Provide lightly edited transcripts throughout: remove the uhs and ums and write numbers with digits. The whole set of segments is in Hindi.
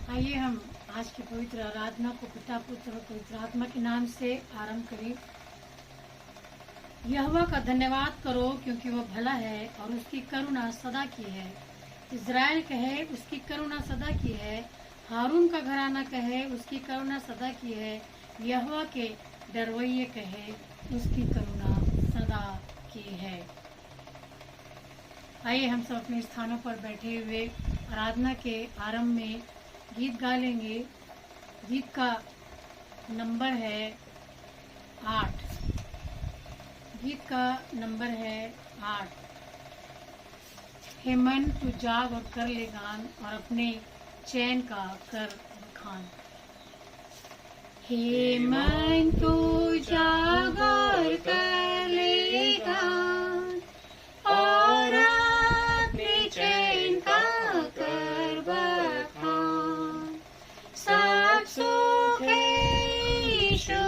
आइए हम आज की पवित्र आराधना को पिता पुत्र और पवित्र आत्मा के नाम से आरंभ करें। यहोवा का धन्यवाद करो क्योंकि वह भला है और उसकी करुणा सदा की है। इज़राइल कहे उसकी करुणा सदा की है। हारून का घराना कहे उसकी करुणा सदा की है। यहोवा के डरवैये कहे उसकी करुणा सदा की है। आइए हम सब अपने स्थानों पर बैठे हुए आराधना के आरंभ में गीत गा लेंगे। गीत का नंबर है 8। गीत का नंबर है 8। हे मन तू जाग और कर ले गान और अपने चैन का कर बखान। हे मन तू जाग और कर ले गान और अपने चैन का कर बखान। सब सुख यीशु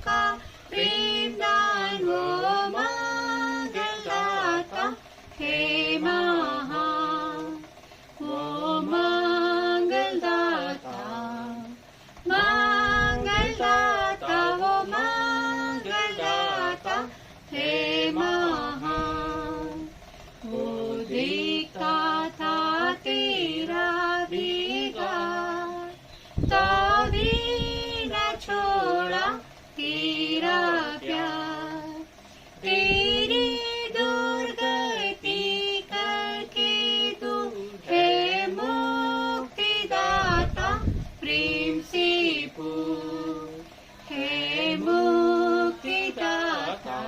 का प्रेम दान वो मंगलदाता हे महान। वो मंगलदाता मंगलदाता वो मंगलदाता हे महान। वो देखता था तेरा बिगाड़ तो भी न छोड़ा तेरा प्यार। तेरी दुर्गति करके तू है मुक्तिदाता प्रेम से पूर्ण है मुक्तिदाता।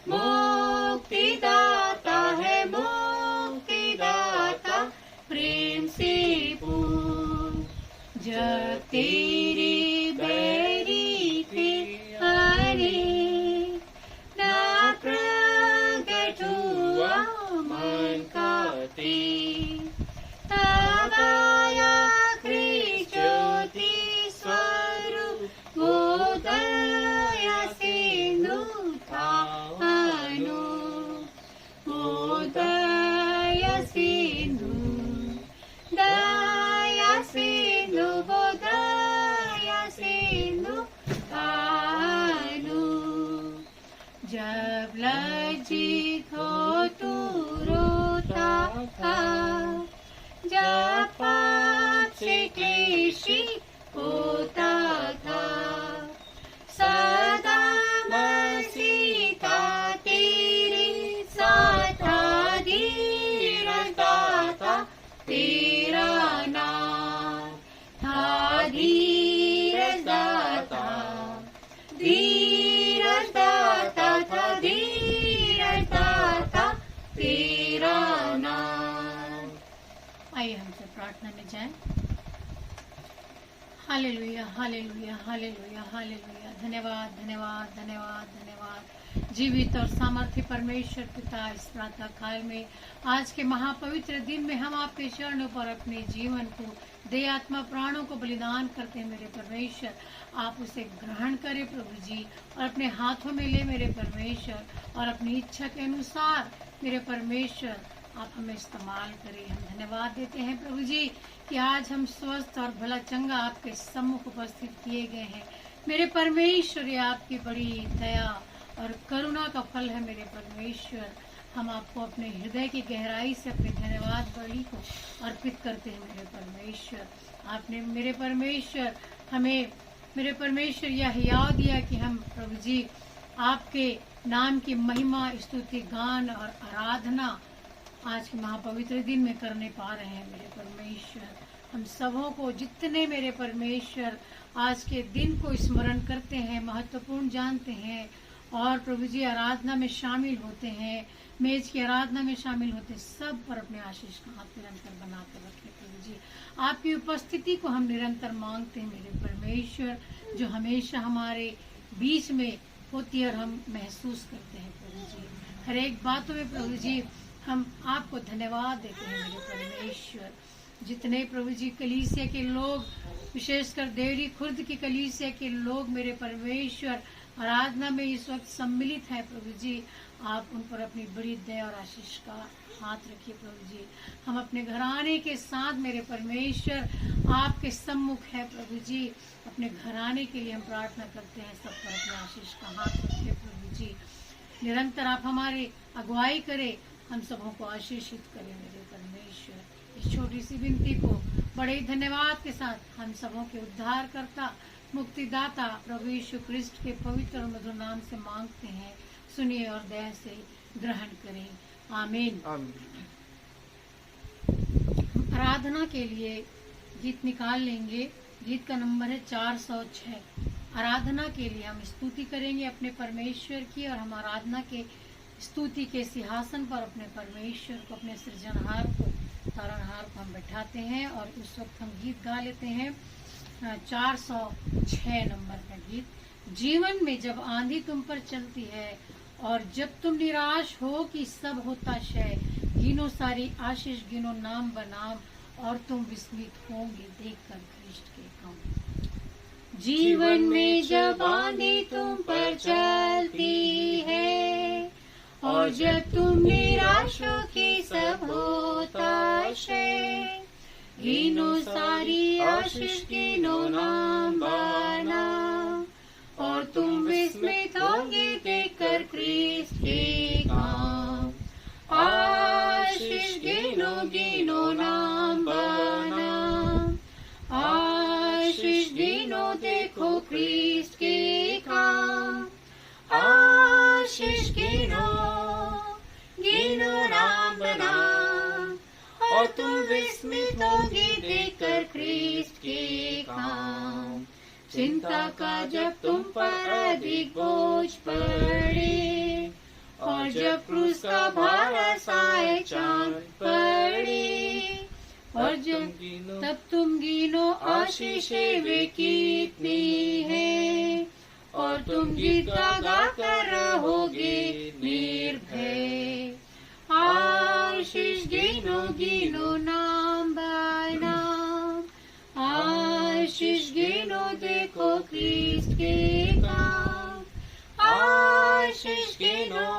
मुक्तिदाता है मुक्तिदाता प्रेम से पूर्ण। जब तेरी बैरी थे अनेक न प्रगट हुआ मन का तेज तब आया ख्रीष्ट ज्योति स्वरूप वो दया सिंधु था अनूप। वो दया सिंधु दया सिंधु वो दया सिंधु अनूप। जब लज्जित हो तू रोता था जब पाप से क्लेशित होता था सदा मसीह था तेरे साथ धीरज दाता तेरा नाम था धीरज दाता। धीरज दाता था धीरज दाता तेरा नाम। आइए हम सब प्रार्थना में जाएं। Hallelujah hallelujah hallelujah hallelujah. धन्यवाद धन्यवाद धन्यवाद धन्यवाद जीवित और सामर्थ्य परमेश्वर पिता, इस प्रातः काल में आज के महापवित्र दिन में हम आपके चरणों पर अपने जीवन को दे आत्मा प्राणों को बलिदान करते हैं मेरे परमेश्वर। आप उसे ग्रहण करें प्रभु जी और अपने हाथों में ले मेरे परमेश्वर और अपनी इच्छा के अनुसार मेरे परमेश्वर आप हमें इस्तेमाल करें। हम धन्यवाद देते हैं प्रभु जी कि आज हम स्वस्थ और भला चंगा आपके सम्मुख उपस्थित किए गए हैं मेरे परमेश्वर। ये आपकी बड़ी दया और करुणा का फल है मेरे परमेश्वर। हम आपको अपने हृदय की गहराई से अपने धन्यवाद बलि को अर्पित करते हैं मेरे परमेश्वर। आपने मेरे परमेश्वर हमें मेरे परमेश्वर यह हियाव दिया कि हम प्रभु जी आपके नाम की महिमा स्तुति गान और आराधना आज के महापवित्र दिन में करने पा रहे हैं मेरे परमेश्वर। हम सबों को जितने मेरे परमेश्वर आज के दिन को स्मरण करते हैं, महत्वपूर्ण जानते हैं और प्रभु जी आराधना में शामिल होते हैं, मेज की आराधना में शामिल होते हैं, सब पर अपने आशीष का हाथ निरंतर बनाकर रखें प्रभु जी। आपकी उपस्थिति को हम निरंतर मांगते हैं मेरे परमेश्वर, जो हमेशा हमारे बीच में होती है और हम महसूस करते हैं प्रभु जी। हर एक बातों में प्रभु जी हम आपको धन्यवाद देते हैं मेरे परमेश्वर। जितने प्रभु जी कलीसिया के लोग, विशेषकर देवरी खुर्द की कलीसिया के लोग मेरे परमेश्वर आराधना में इस वक्त सम्मिलित है प्रभु जी, आप उन पर अपनी बड़ी दया और आशीष का हाथ रखिए प्रभु जी। हम अपने घराने के साथ मेरे परमेश्वर आपके सम्मुख है प्रभु जी, अपने घराने के लिए हम प्रार्थना करते हैं, सब पर अपने आशीष का हाथ रखिए प्रभु जी। निरंतर आप हमारे अगुवाई करें, हम सबों को आशीषित करें मेरे परमेश्वर। इस छोटी सी विनती को बड़े धन्यवाद के साथ हम सबों के उद्धार करता मुक्तिदाता प्रभु यीशु क्रिस्ट के पवित्र और मधुर नाम से मांगते हैं, सुनिए और दया से ग्रहण करें, आमीन। आराधना के लिए गीत निकाल लेंगे। गीत का नंबर है 406। आराधना के लिए हम स्तुति करेंगे अपने परमेश्वर की, और हम आराधना के स्तुति के सिंहासन पर अपने परमेश्वर को, अपने सृजनहार को, तारणहार को हम बैठाते हैं, और उस वक्त हम गीत गा लेते हैं 406 नंबर का गीत। जीवन में जब आंधी तुम पर चलती है और जब तुम निराश हो कि सब होता क्षय, गिनो सारी आशीष गिनो नाम बनाम, और तुम विस्मित होंगे देखकर ख्रिस्ट के काम। जीवन में जब आंधी तुम पर चलती है और जब तुम निराश हो कि सब होता क्षय, गिनो सारी आशीष गिनो नाम बनाम, और तुम विस्मित होंगे देखकर ख्रिस्त के काम। आशीष गिनो गिनो नाम बनाम, आशीष गिनो देखो ख्रिस्त के काम। आशीष गिनो गिनो नाम बनाम, और तुम विस्मित होगे देखकर ख्रिस्त के काम। चिंता का जब तुम पर अधिक बोझ पड़े और जब क्रूस का भार आए चांद पड़े, और जब तब तुम गिनो आशीषें वे कितनी है, और तुम गीत गा कर रहोगे निर्भय। आशीष गिनो गिनो नाम बनाम, आशीष गिनो देखो ख्रिस्त के काम। आशीष गिनो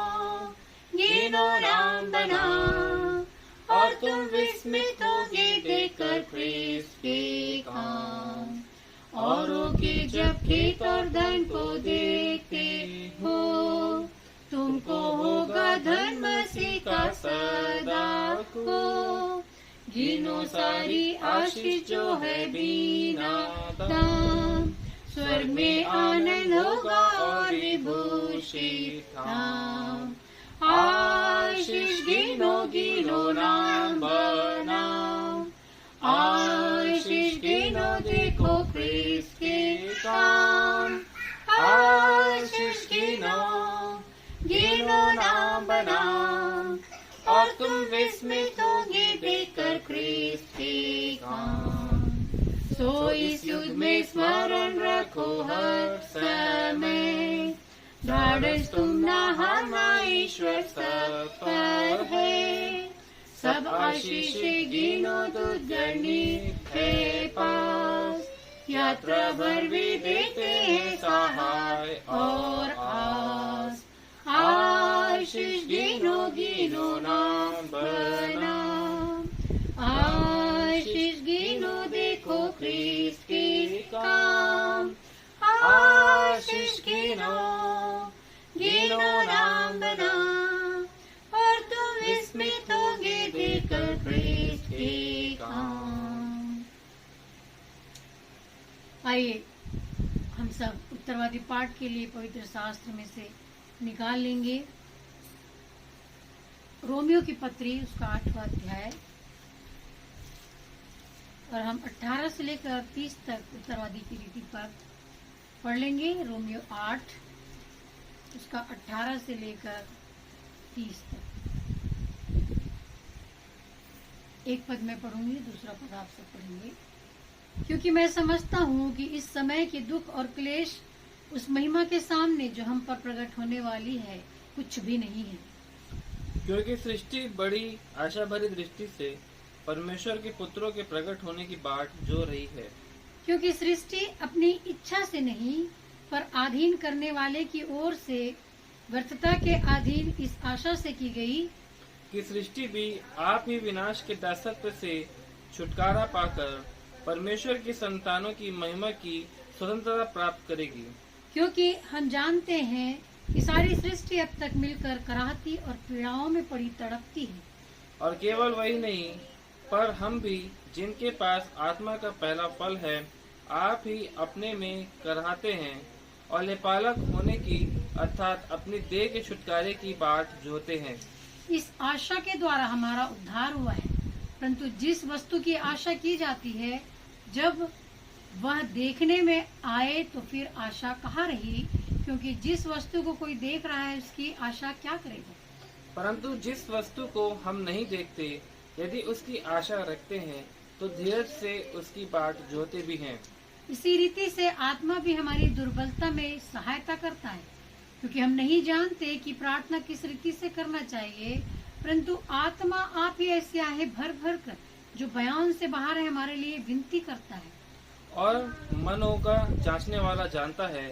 गिनो नाम बनाम, और तुम विस्मित होगे देखकर ख्रिस्त के काम। औरों के जब खेत और धन को देखते हो, तुमको होगा धन मसीह का सदा को। गिनो सारी आशीष जो है बिना दाम, स्वर्ग में आनंद होगा और विभूषित धाम। आशीष गिनो गिनो नाम बनाम, आशीष गिनो देखो ख्रिस्त के काम। आशीष गिनो गिनो नाम बनाम, और तुम विस्मित होगे देखकर ख्रिस्त के काम। सो इस युद्ध में स्मरण रखो हर समय, ढाढ़स तुम ना हारना ईश्वर सब पर है। सब आशीष गिनो दूत गणित है पास, यात्रा भर भी देते हैं सहाय और आस। आशीष गिनो गिनो नाम बनाम, आशीष गिनो देखो ख्रिस्त के काम। आशीष गिनो गिनो नाम बनाम, और तुम विस्मित होगे देखकर ख्रिस्त के काम। आइए हम सब उत्तरवादी पाठ के लिए पवित्र शास्त्र में से निकाल लेंगे रोमियो की पत्री, उसका 8वां अध्याय, और हम 18 से लेकर 30 तक उत्तरवादी की रीति पर पढ़ लेंगे। रोमियो 8 उसका 18 से लेकर 30 तक। एक पद मैं पढ़ूंगी, दूसरा पद आप सब पढ़ेंगे। क्योंकि मैं समझता हूँ कि इस समय के दुख और क्लेश उस महिमा के सामने जो हम पर प्रकट होने वाली है कुछ भी नहीं है। क्योंकि सृष्टि बड़ी आशा भरी दृष्टि से परमेश्वर के पुत्रों के प्रकट होने की बाट जो रही है। क्योंकि सृष्टि अपनी इच्छा से नहीं पर अधीन करने वाले की ओर से व्यर्थता के अधीन इस आशा से की गई कि सृष्टि भी आप ही विनाश के दासत्व से छुटकारा पाकर परमेश्वर की संतानों की महिमा की स्वतंत्रता प्राप्त करेगी। क्योंकि हम जानते हैं कि सारी सृष्टि अब तक मिलकर कराहती और पीड़ाओं में पड़ी तड़पती है। और केवल वही नहीं, पर हम भी जिनके पास आत्मा का पहला फल है, आप ही अपने में कराहते हैं और लेपालक होने की अर्थात अपनी देह के छुटकारे की बाट जोहते हैं। इस आशा के द्वारा हमारा उद्धार हुआ है, परंतु जिस वस्तु की आशा की जाती है, जब वह देखने में आए तो फिर आशा कहाँ रही, क्योंकि जिस वस्तु को कोई देख रहा है उसकी आशा क्या करेगा। परंतु जिस वस्तु को हम नहीं देखते, यदि उसकी आशा रखते हैं तो धीरज से उसकी बाट जोहते भी हैं। इसी रीति से आत्मा भी हमारी दुर्बलता में सहायता करता है, क्योंकि हम नहीं जानते कि प्रार्थना किस रीति से करना चाहिए, परंतु आत्मा आप ही ऐसे आहे भर भर कर जो बयान से बाहर है हमारे लिए विनती करता है। और मनों का जांचने वाला जानता है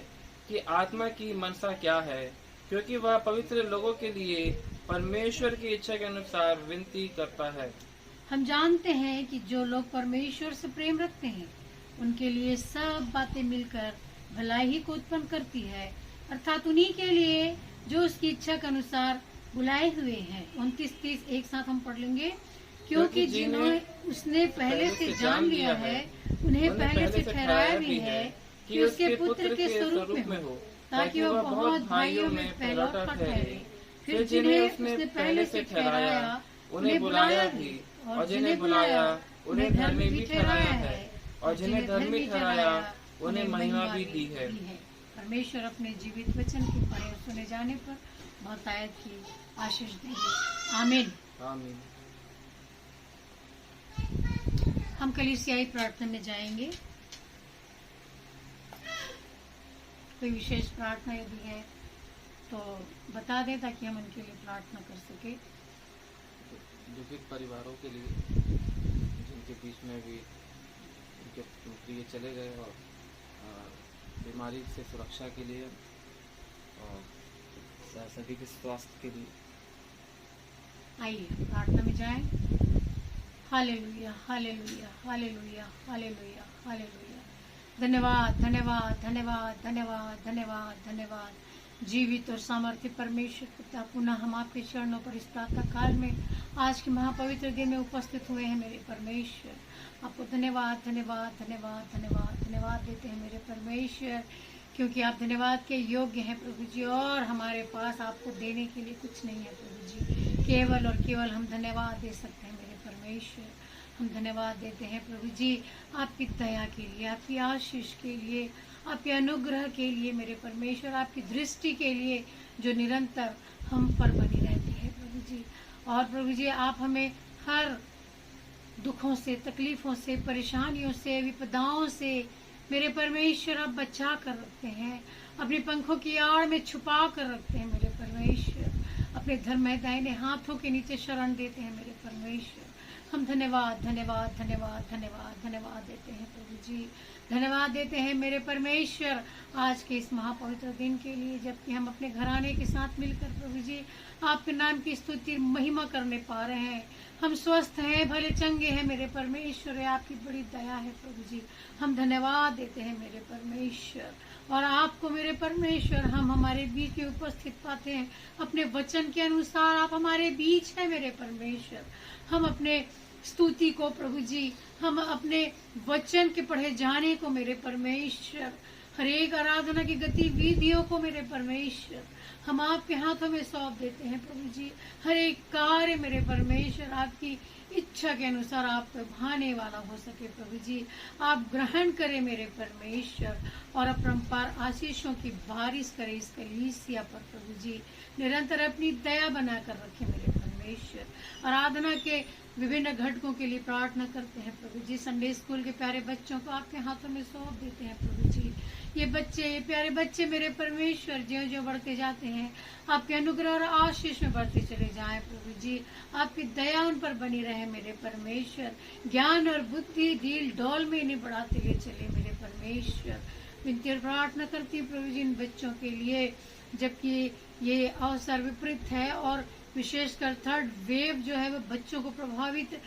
कि आत्मा की मनसा क्या है, क्योंकि वह पवित्र लोगों के लिए परमेश्वर की इच्छा के अनुसार विनती करता है। हम जानते हैं कि जो लोग परमेश्वर से प्रेम रखते हैं उनके लिए सब बातें मिलकर भलाई ही को उत्पन्न करती है, अर्थात उन्हीं के लिए जो उसकी इच्छा के अनुसार बुलाए हुए हैं। 29-30 एक साथ हम पढ़ लेंगे। क्योंकि जिन्होंने उसने पहले से जान लिया है उन्हें पहले से ठहराया भी है कि उसके पुत्र के स्वरूप में हो, ताकि वह बहुत भाइयों में पहलौठा ठहरे। फिर जिन्हें उसने पहले से ठहराया उन्हें बुलाया भी, और जिन्हें बुलाया उन्हें धर्मी भी ठहराया है, और जिन्हें धर्मी ठहराया उन्हें महिमा भी दी है। परमेश्वर अपने जीवित वचन के पढ़े और सुने जाने पर बहुतायत की आशीष देंगे। आमीन। आमीन। हम कलीसियाई प्रार्थना में जाएंगे। कोई विशेष प्रार्थना यदि है तो बता दें ताकि हम उनके लिए प्रार्थना कर सके। दुखित परिवारों के लिए, जिनके बीच में भी उनके प्रिय चले गए, और बीमारी से सुरक्षा के लिए, और सभी के स्वास्थ्य के लिए। आइए प्रार्थना में जाएं। Hallelujah, hallelujah, hallelujah, hallelujah, hallelujah. धन्यवाद, धन्यवाद, धन्यवाद, धन्यवाद, धन्यवाद, धन्यवाद। जीवित और सामर्थ्य परमेश्वर पिता, पुनः हम आपके चरणों पर इस प्रातः काल में आज के महापवित्र दिन में उपस्थित हुए हैं मेरे परमेश्वर। आपको धन्यवाद, धन्यवाद, धन्यवाद, धन्यवाद, धन्यवाद देते हैं मेरे परमेश्वर, क्योंकि आप धन्यवाद के योग्य हैं प्रभु जी, और हमारे पास आपको देने के लिए कुछ नहीं है प्रभु जी। केवल और केवल हम धन्यवाद दे सकते हैं मेरे परमेश्वर। हम धन्यवाद देते हैं प्रभु जी आपकी दया के लिए, आपकी आशीष के लिए, आपके अनुग्रह के लिए मेरे परमेश्वर, आपकी दृष्टि के लिए जो निरंतर हम पर बनी रहती है प्रभु जी। और प्रभु जी आप हमें हर दुखों से, तकलीफों से, परेशानियों से, विपदाओं से मेरे परमेश्वर आप बचा कर रखते हैं, अपने पंखों की आड़ में छुपा कर रखते हैं मेरे परमेश्वर। अपने धर्म दाहिने हाथों के नीचे शरण देते हैं मेरे परमेश्वर। हम धन्यवाद, धन्यवाद, धन्यवाद, धन्यवाद, धन्यवाद देते हैं प्रभु जी। धन्यवाद देते हैं मेरे परमेश्वर आज के इस महापवित्र दिन के लिए, जबकि हम अपने घराने के साथ मिलकर प्रभु जी आपके नाम की स्तुति महिमा करने पा रहे हैं। हम स्वस्थ हैं, भले चंगे हैं मेरे परमेश्वर, आपकी बड़ी दया है प्रभु जी। हम धन्यवाद देते हैं मेरे परमेश्वर, और आपको मेरे परमेश्वर हम हमारे बीच में उपस्थित पाते हैं। अपने वचन के अनुसार आप हमारे बीच है मेरे परमेश्वर। हम अपने स्तुति को प्रभु जी, हम अपने वचन के पढ़े जाने को मेरे परमेश्वर, हर एक आराधना की गतिविधियों को मेरे परमेश्वर हम आपके हाथों में सौंप देते हैं प्रभु जी। हर एक कार्य मेरे परमेश्वर आपकी इच्छा के अनुसार आप भाने वाला हो सके प्रभु जी। आप ग्रहण करें मेरे परमेश्वर, और अपरंपार आशीषों की बारिश करें इस कलीसिया पर प्रभु जी। निरंतर अपनी दया बनाकर रखें मेरे परमेश्वर। आराधना के विभिन्न घटकों के लिए प्रार्थना करते हैं प्रभु जी। संडे स्कूल के प्यारे बच्चों को आपके हाथों में सौंप देते हैं प्रभु जी। ये बच्चे, ये प्यारे बच्चे मेरे परमेश्वर ज्यों ज्यों बढ़ते जाते हैं आपके अनुग्रह और आशीष में बढ़ते चले जाएं प्रभु जी। आपकी दया उन पर बनी रहे मेरे परमेश्वर। ज्ञान और बुद्धि, दिल डोल में इन्हें बढ़ाते हुए चले मेरे परमेश्वर। विनती और प्रार्थना करती हूँ प्रभु जी इन बच्चों के लिए, जबकि ये अवसर विपरीत है और विशेषकर थर्ड वेव जो है वो बच्चों को प्रभावित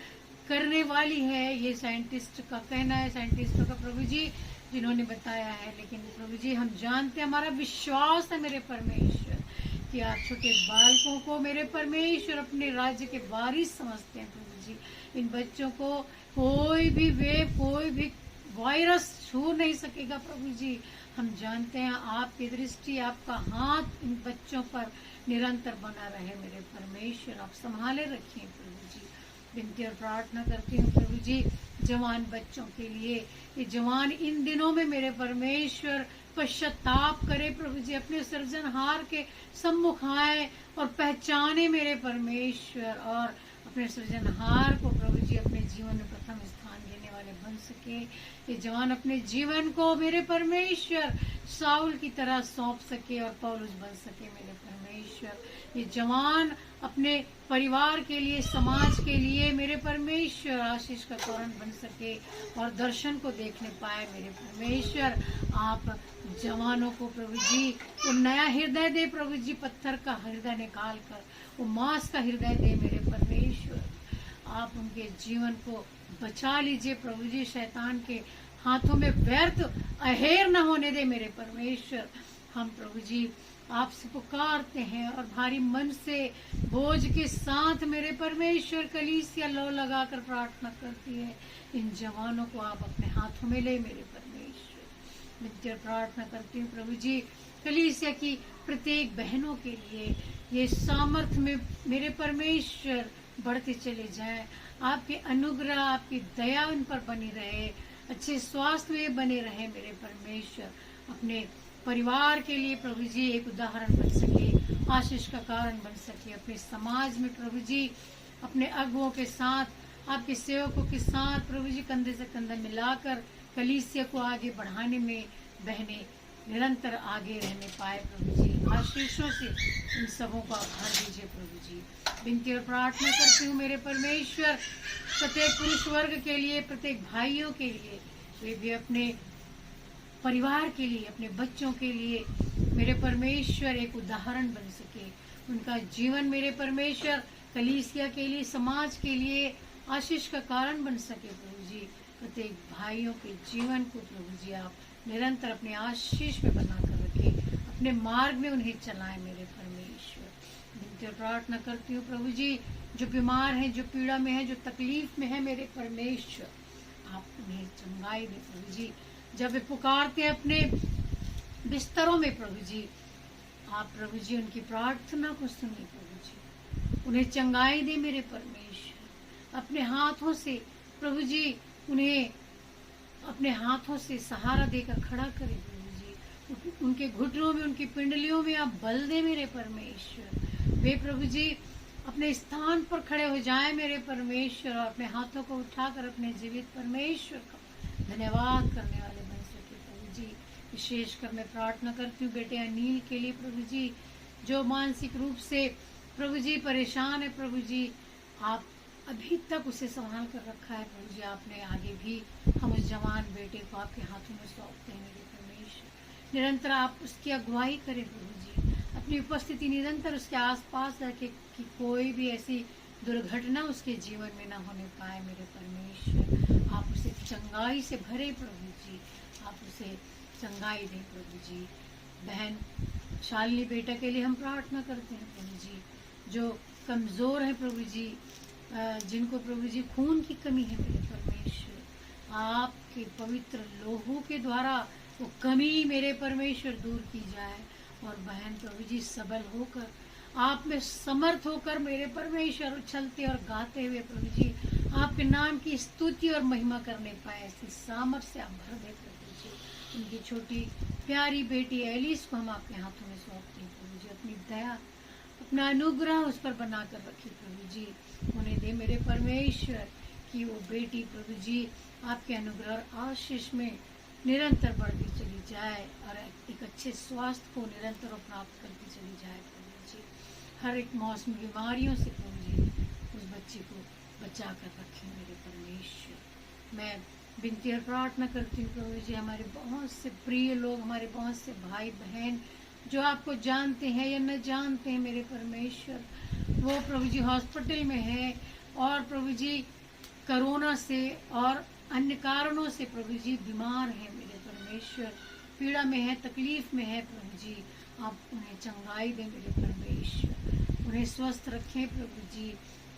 करने वाली है, ये साइंटिस्ट का कहना है, साइंटिस्टों का प्रभु जी जिन्होंने बताया है। लेकिन प्रभु जी हम जानते हैं, हमारा विश्वास है मेरे परमेश्वर कि आप छोटे बालकों को मेरे परमेश्वर अपने राज्य के वारिस समझते हैं प्रभु जी। इन बच्चों को कोई भी वेव, कोई भी वायरस छू नहीं सकेगा प्रभु जी। हम जानते हैं आपकी दृष्टि, आपका हाथ इन बच्चों पर निरंतर बना रहे मेरे परमेश्वर, आप संभाले रखिए प्रभु जी। विनती और प्रार्थना करती हूँ प्रभु जी जवान बच्चों के लिए, ये जवान इन दिनों में मेरे परमेश्वर पश्चाताप करे प्रभु जी, अपने सृजनहार के सम्मुख आए और पहचाने मेरे परमेश्वर, और अपने सृजनहार को प्रभु जी अपने जीवन में प्रथम स्थान देने वाले बन सके। ये जवान अपने जीवन को मेरे परमेश्वर साउल की तरह सौंप सके और पौलुस बन सके मेरे परमेश्वर। ये जवान अपने परिवार के लिए, समाज के लिए मेरे परमेश्वर आशीष का कारण बन सके और दर्शन को देखने पाए मेरे परमेश्वर। आप जवानों को प्रभु जी वो नया हृदय दे प्रभु जी, पत्थर का हृदय निकाल कर वो मांस का हृदय दे मेरे परमेश्वर। आप उनके जीवन को बचा लीजिए प्रभु जी, शैतान के हाथों में व्यर्थ अहेर न होने दे मेरे परमेश्वर। हम प्रभु जी आपसे पुकारते हैं और भारी मन से बोझ के साथ मेरे परमेश्वर कलीसिया लो लगाकर प्रार्थना करती है, इन जवानों को आप अपने हाथों में ले मेरे परमेश्वर। नित्य प्रार्थना करती हूँ प्रभु जी कलीसिया की प्रत्येक बहनों के लिए, ये सामर्थ्य में मेरे परमेश्वर बढ़ते चले जाएं, आपके अनुग्रह, आपकी दया उन पर बनी रहे, अच्छे स्वास्थ्य में बने रहे मेरे परमेश्वर। अपने परिवार के लिए प्रभु जी एक उदाहरण बन सके, आशीष का कारण बन सके, अपने समाज में प्रभु जी अपने अगुओं के साथ, आपके सेवकों के साथ प्रभु जी कंधे से कंधा मिलाकर कलीसिया को आगे बढ़ाने में बहने निरंतर आगे रहने पाए प्रभु जी। आशीषों से इन सबों को आप भर दीजिए प्रभु जी। विनती और प्रार्थना करती हूँ मेरे परमेश्वर प्रत्येक पुरुष वर्ग के लिए, प्रत्येक भाइयों के लिए, वे भी अपने परिवार के लिए, अपने बच्चों के लिए मेरे परमेश्वर एक उदाहरण बन सके, उनका जीवन मेरे परमेश्वर कलीसिया के लिए, समाज के लिए आशीष का कारण बन सके प्रभु जी। प्रत्येक भाइयों के जीवन को प्रभु जी आप निरंतर अपने आशीष में बना कर रखें, अपने मार्ग में उन्हें चलाएं मेरे परमेश्वर। विनती और प्रार्थना करती हूँ प्रभु जी जो बीमार हैं, जो पीड़ा में है, जो तकलीफ में है मेरे परमेश्वर, आप उन्हें चंगाई दे प्रभु जी। जब वे पुकारते हैं अपने बिस्तरों में प्रभु जी, आप प्रभु जी उनकी प्रार्थना को सुनिए प्रभु जी, उन्हें चंगाई दे मेरे परमेश्वर। अपने हाथों से प्रभु जी उन्हें अपने हाथों से सहारा देकर खड़ा करें प्रभु जी, उनके घुटनों में, उनकी पिंडलियों में आप बल दे मेरे परमेश्वर। वे प्रभु जी अपने स्थान पर खड़े हो जाएं मेरे परमेश्वर, और अपने हाथों को उठाकर अपने जीवित परमेश्वर का धन्यवाद करने वाले बन सके प्रभु जी। विशेषकर मैं प्रार्थना करती हूँ बेटे अनिल के लिए प्रभु जी, जो मानसिक रूप से प्रभु जी परेशान है प्रभु जी, आप अभी तक उसे संभाल कर रखा है प्रभु जी। आपने आगे भी हम उस जवान बेटे को आपके हाथों में सौंपते हैं मेरे परमेश्वर। निरंतर आप उसकी अगुवाई करें प्रभु जी, अपनी उपस्थिति निरंतर उसके आसपास रखे कि कोई भी ऐसी दुर्घटना उसके जीवन में न होने पाए मेरे परमेश्वर। आप उसे चंगाई से भरे प्रभु जी, आप उसे चंगाई दें प्रभु जी। बहन शालिनी बेटा के लिए हम प्रार्थना करते हैं प्रभु जी, जो कमज़ोर है प्रभु जी, जिनको प्रभु जी खून की कमी है मेरे परमेश्वर, आपके पवित्र लोहू के द्वारा वो कमी मेरे परमेश्वर दूर की जाए, और बहन प्रभु जी सबल होकर, आप में समर्थ होकर मेरे परमेश्वर उछलते और गाते हुए प्रभु जी आपके नाम की स्तुति और महिमा करने पाए, ऐसी सामर्थ से आप भर दे प्रभु जी। उनकी छोटी प्यारी बेटी एलिस को हम आपके हाथों में सौंपते हैं प्रभु जी। अपनी दया, अपना अनुग्रह उस पर बना कर रखिए प्रभु जी, उन्हें दे मेरे परमेश्वर कि वो बेटी प्रभु जी आपके अनुग्रह और आशीष में निरंतर बढ़ती चली जाए, और एक अच्छे स्वास्थ्य को निरंतर प्राप्त करती चली जाए प्रभु जी। हर एक मौसमी बीमारियों से प्रभु जी उस बच्चे को बचा कर रखें मेरे परमेश्वर। मैं विनती और प्रार्थना करती हूँ प्रभु जी, हमारे बहुत से प्रिय लोग, हमारे बहुत से भाई बहन जो आपको जानते हैं या न जानते हैं मेरे परमेश्वर, वो प्रभु जी हॉस्पिटल में है और प्रभु जी कोरोना से और अन्य कारणों से प्रभु जी बीमार है मेरे परमेश्वर, पीड़ा में है, तकलीफ में है प्रभु जी। आप उन्हें चंगाई दें मेरे परमेश्वर, उन्हें स्वस्थ रखें प्रभु जी,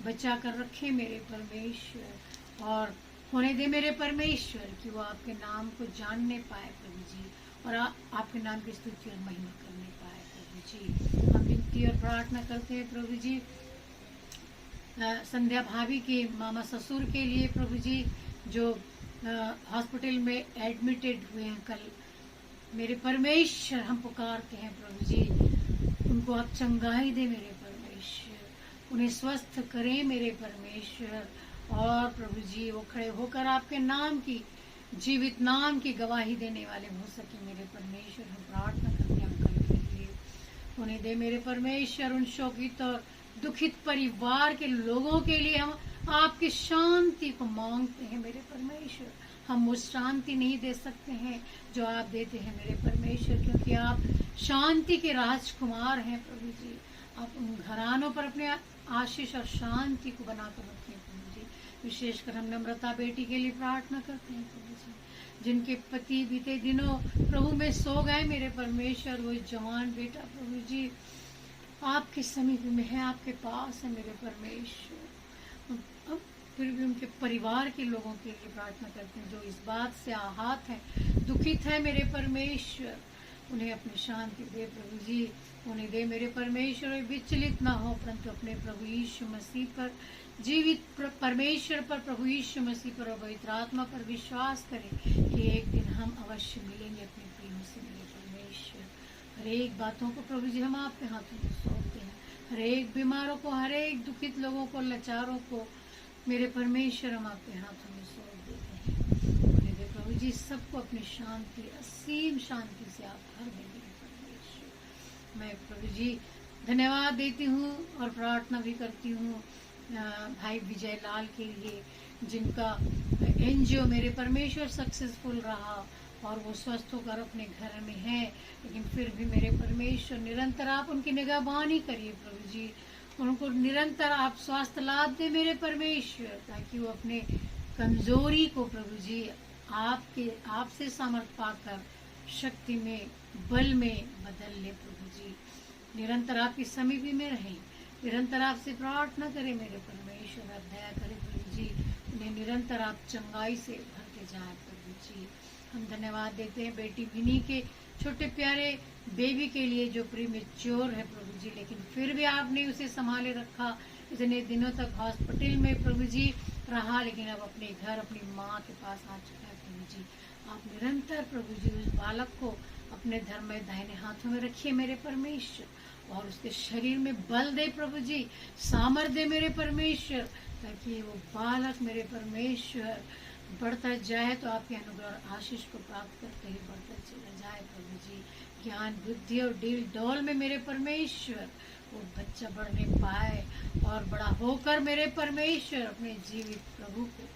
बचा कर रखें मेरे परमेश्वर, और होने दे मेरे परमेश्वर कि वो आपके नाम को जानने पाए प्रभु जी, और आपके नाम की स्तुति और महिमा करने पाए प्रभु जी। हम विनती और प्रार्थना करते हैं प्रभु जी संध्या भाभी के मामा ससुर के लिए प्रभु जी, जो हॉस्पिटल में एडमिटेड हुए हैं कल, मेरे परमेश्वर हम पुकारते हैं प्रभु जी, उनको आप चंगाई दे मेरे परमेश्वर, उन्हें स्वस्थ करें मेरे परमेश्वर, और प्रभु जी वो खड़े होकर आपके नाम की, जीवित नाम की गवाही देने वाले हो सके मेरे परमेश्वर। हम प्रार्थना करते हैं कल के लिए, उन्हें दे मेरे परमेश्वर। उन शोकित और दुखित परिवार के लोगों के लिए हम आपकी शांति को मांगते हैं मेरे परमेश्वर। हम वो शांति नहीं दे सकते हैं जो आप देते हैं मेरे परमेश्वर, क्योंकि आप शांति के राजकुमार हैं प्रभु जी। आप उन घरानों पर अपने आशीष और शांति को बनाकर रखें प्रभु जी। विशेषकर हम नम्रता बेटी के लिए प्रार्थना करते हैं प्रभु जी, जिनके पति बीते दिनों प्रभु में सो गए मेरे परमेश्वर। वो जवान बेटा प्रभु जी आपके समीप में है, आपके पास है मेरे परमेश्वर। अब फिर भी उनके परिवार के लोगों के लिए प्रार्थना करते हैं जो इस बात से आहत है, दुखित है मेरे परमेश्वर, उन्हें अपनी शांति दे प्रभु जी, उन्हें दे मेरे परमेश्वर। विचलित ना हो, परंतु अपने प्रभु यीशु मसीह पर, जीवित परमेश्वर पर, प्रभु यीशु मसीह पर और पवित्र आत्मा पर विश्वास करें कि एक दिन हम अवश्य मिलेंगे अपने प्रियों से मेरे परमेश्वर। हर एक बातों को प्रभु जी हम आपके हाथों में सौंपते हैं, हर एक बीमारों को, हर एक दुखित लोगों को, लाचारों को मेरे परमेश्वर हम आपके हाथों में सौंप देते हैं। मेरे प्रभु जी सबको अपनी शांति, असीम शांति से आप भर दें मेरे परमेश्वर। मैं प्रभु जी धन्यवाद देती हूँ और प्रार्थना भी करती हूँ भाई विजय लाल के लिए, जिनका एनजीओ मेरे परमेश्वर सक्सेसफुल रहा और वो स्वस्थ होकर अपने घर में है, लेकिन फिर भी मेरे परमेश्वर निरंतर आप उनकी निगहबानी करिए प्रभु जी, उनको निरंतर आप स्वास्थ्य लाभ दे मेरे परमेश्वर, ताकि वो अपने कमजोरी को प्रभु जी आपसे सामर्थ पाकर शक्ति में, बल में बदल ले प्रभु जी। निरंतर आपकी समीपी में रहें, निरंतर आपसे प्रार्थना करें मेरे परमेश्वर। आप दया करें प्रभु जी, उन्हें निरंतर आप चंगाई से भरते जाए प्रभु जी। हम धन्यवाद देते हैं बेटी विनी के छोटे प्यारे बेबी के लिए जो प्रीमेच्योर है प्रभु जी, लेकिन फिर भी आपने उसे संभाले रखा, इतने दिनों तक हॉस्पिटल में प्रभु जी रहा, लेकिन अब अपने घर, अपनी माँ के पास आ चुका है प्रभु जी। आप निरंतर प्रभु जी उस बालक को अपने धर्म में दाहिने हाथों में रखिए मेरे परमेश्वर, और उसके शरीर में बल दे प्रभु जी, सामर्थ दे मेरे परमेश्वर, ताकि वो बालक मेरे परमेश्वर बढ़ता जाए, तो आपके अनुग्रह और आशीष को प्राप्त करते ही बढ़ता चला जाए प्रभु जी। ज्ञान, बुद्धि और डील डौल में मेरे परमेश्वर वो बच्चा बढ़ने पाए और बड़ा होकर मेरे परमेश्वर अपने जीवित प्रभु को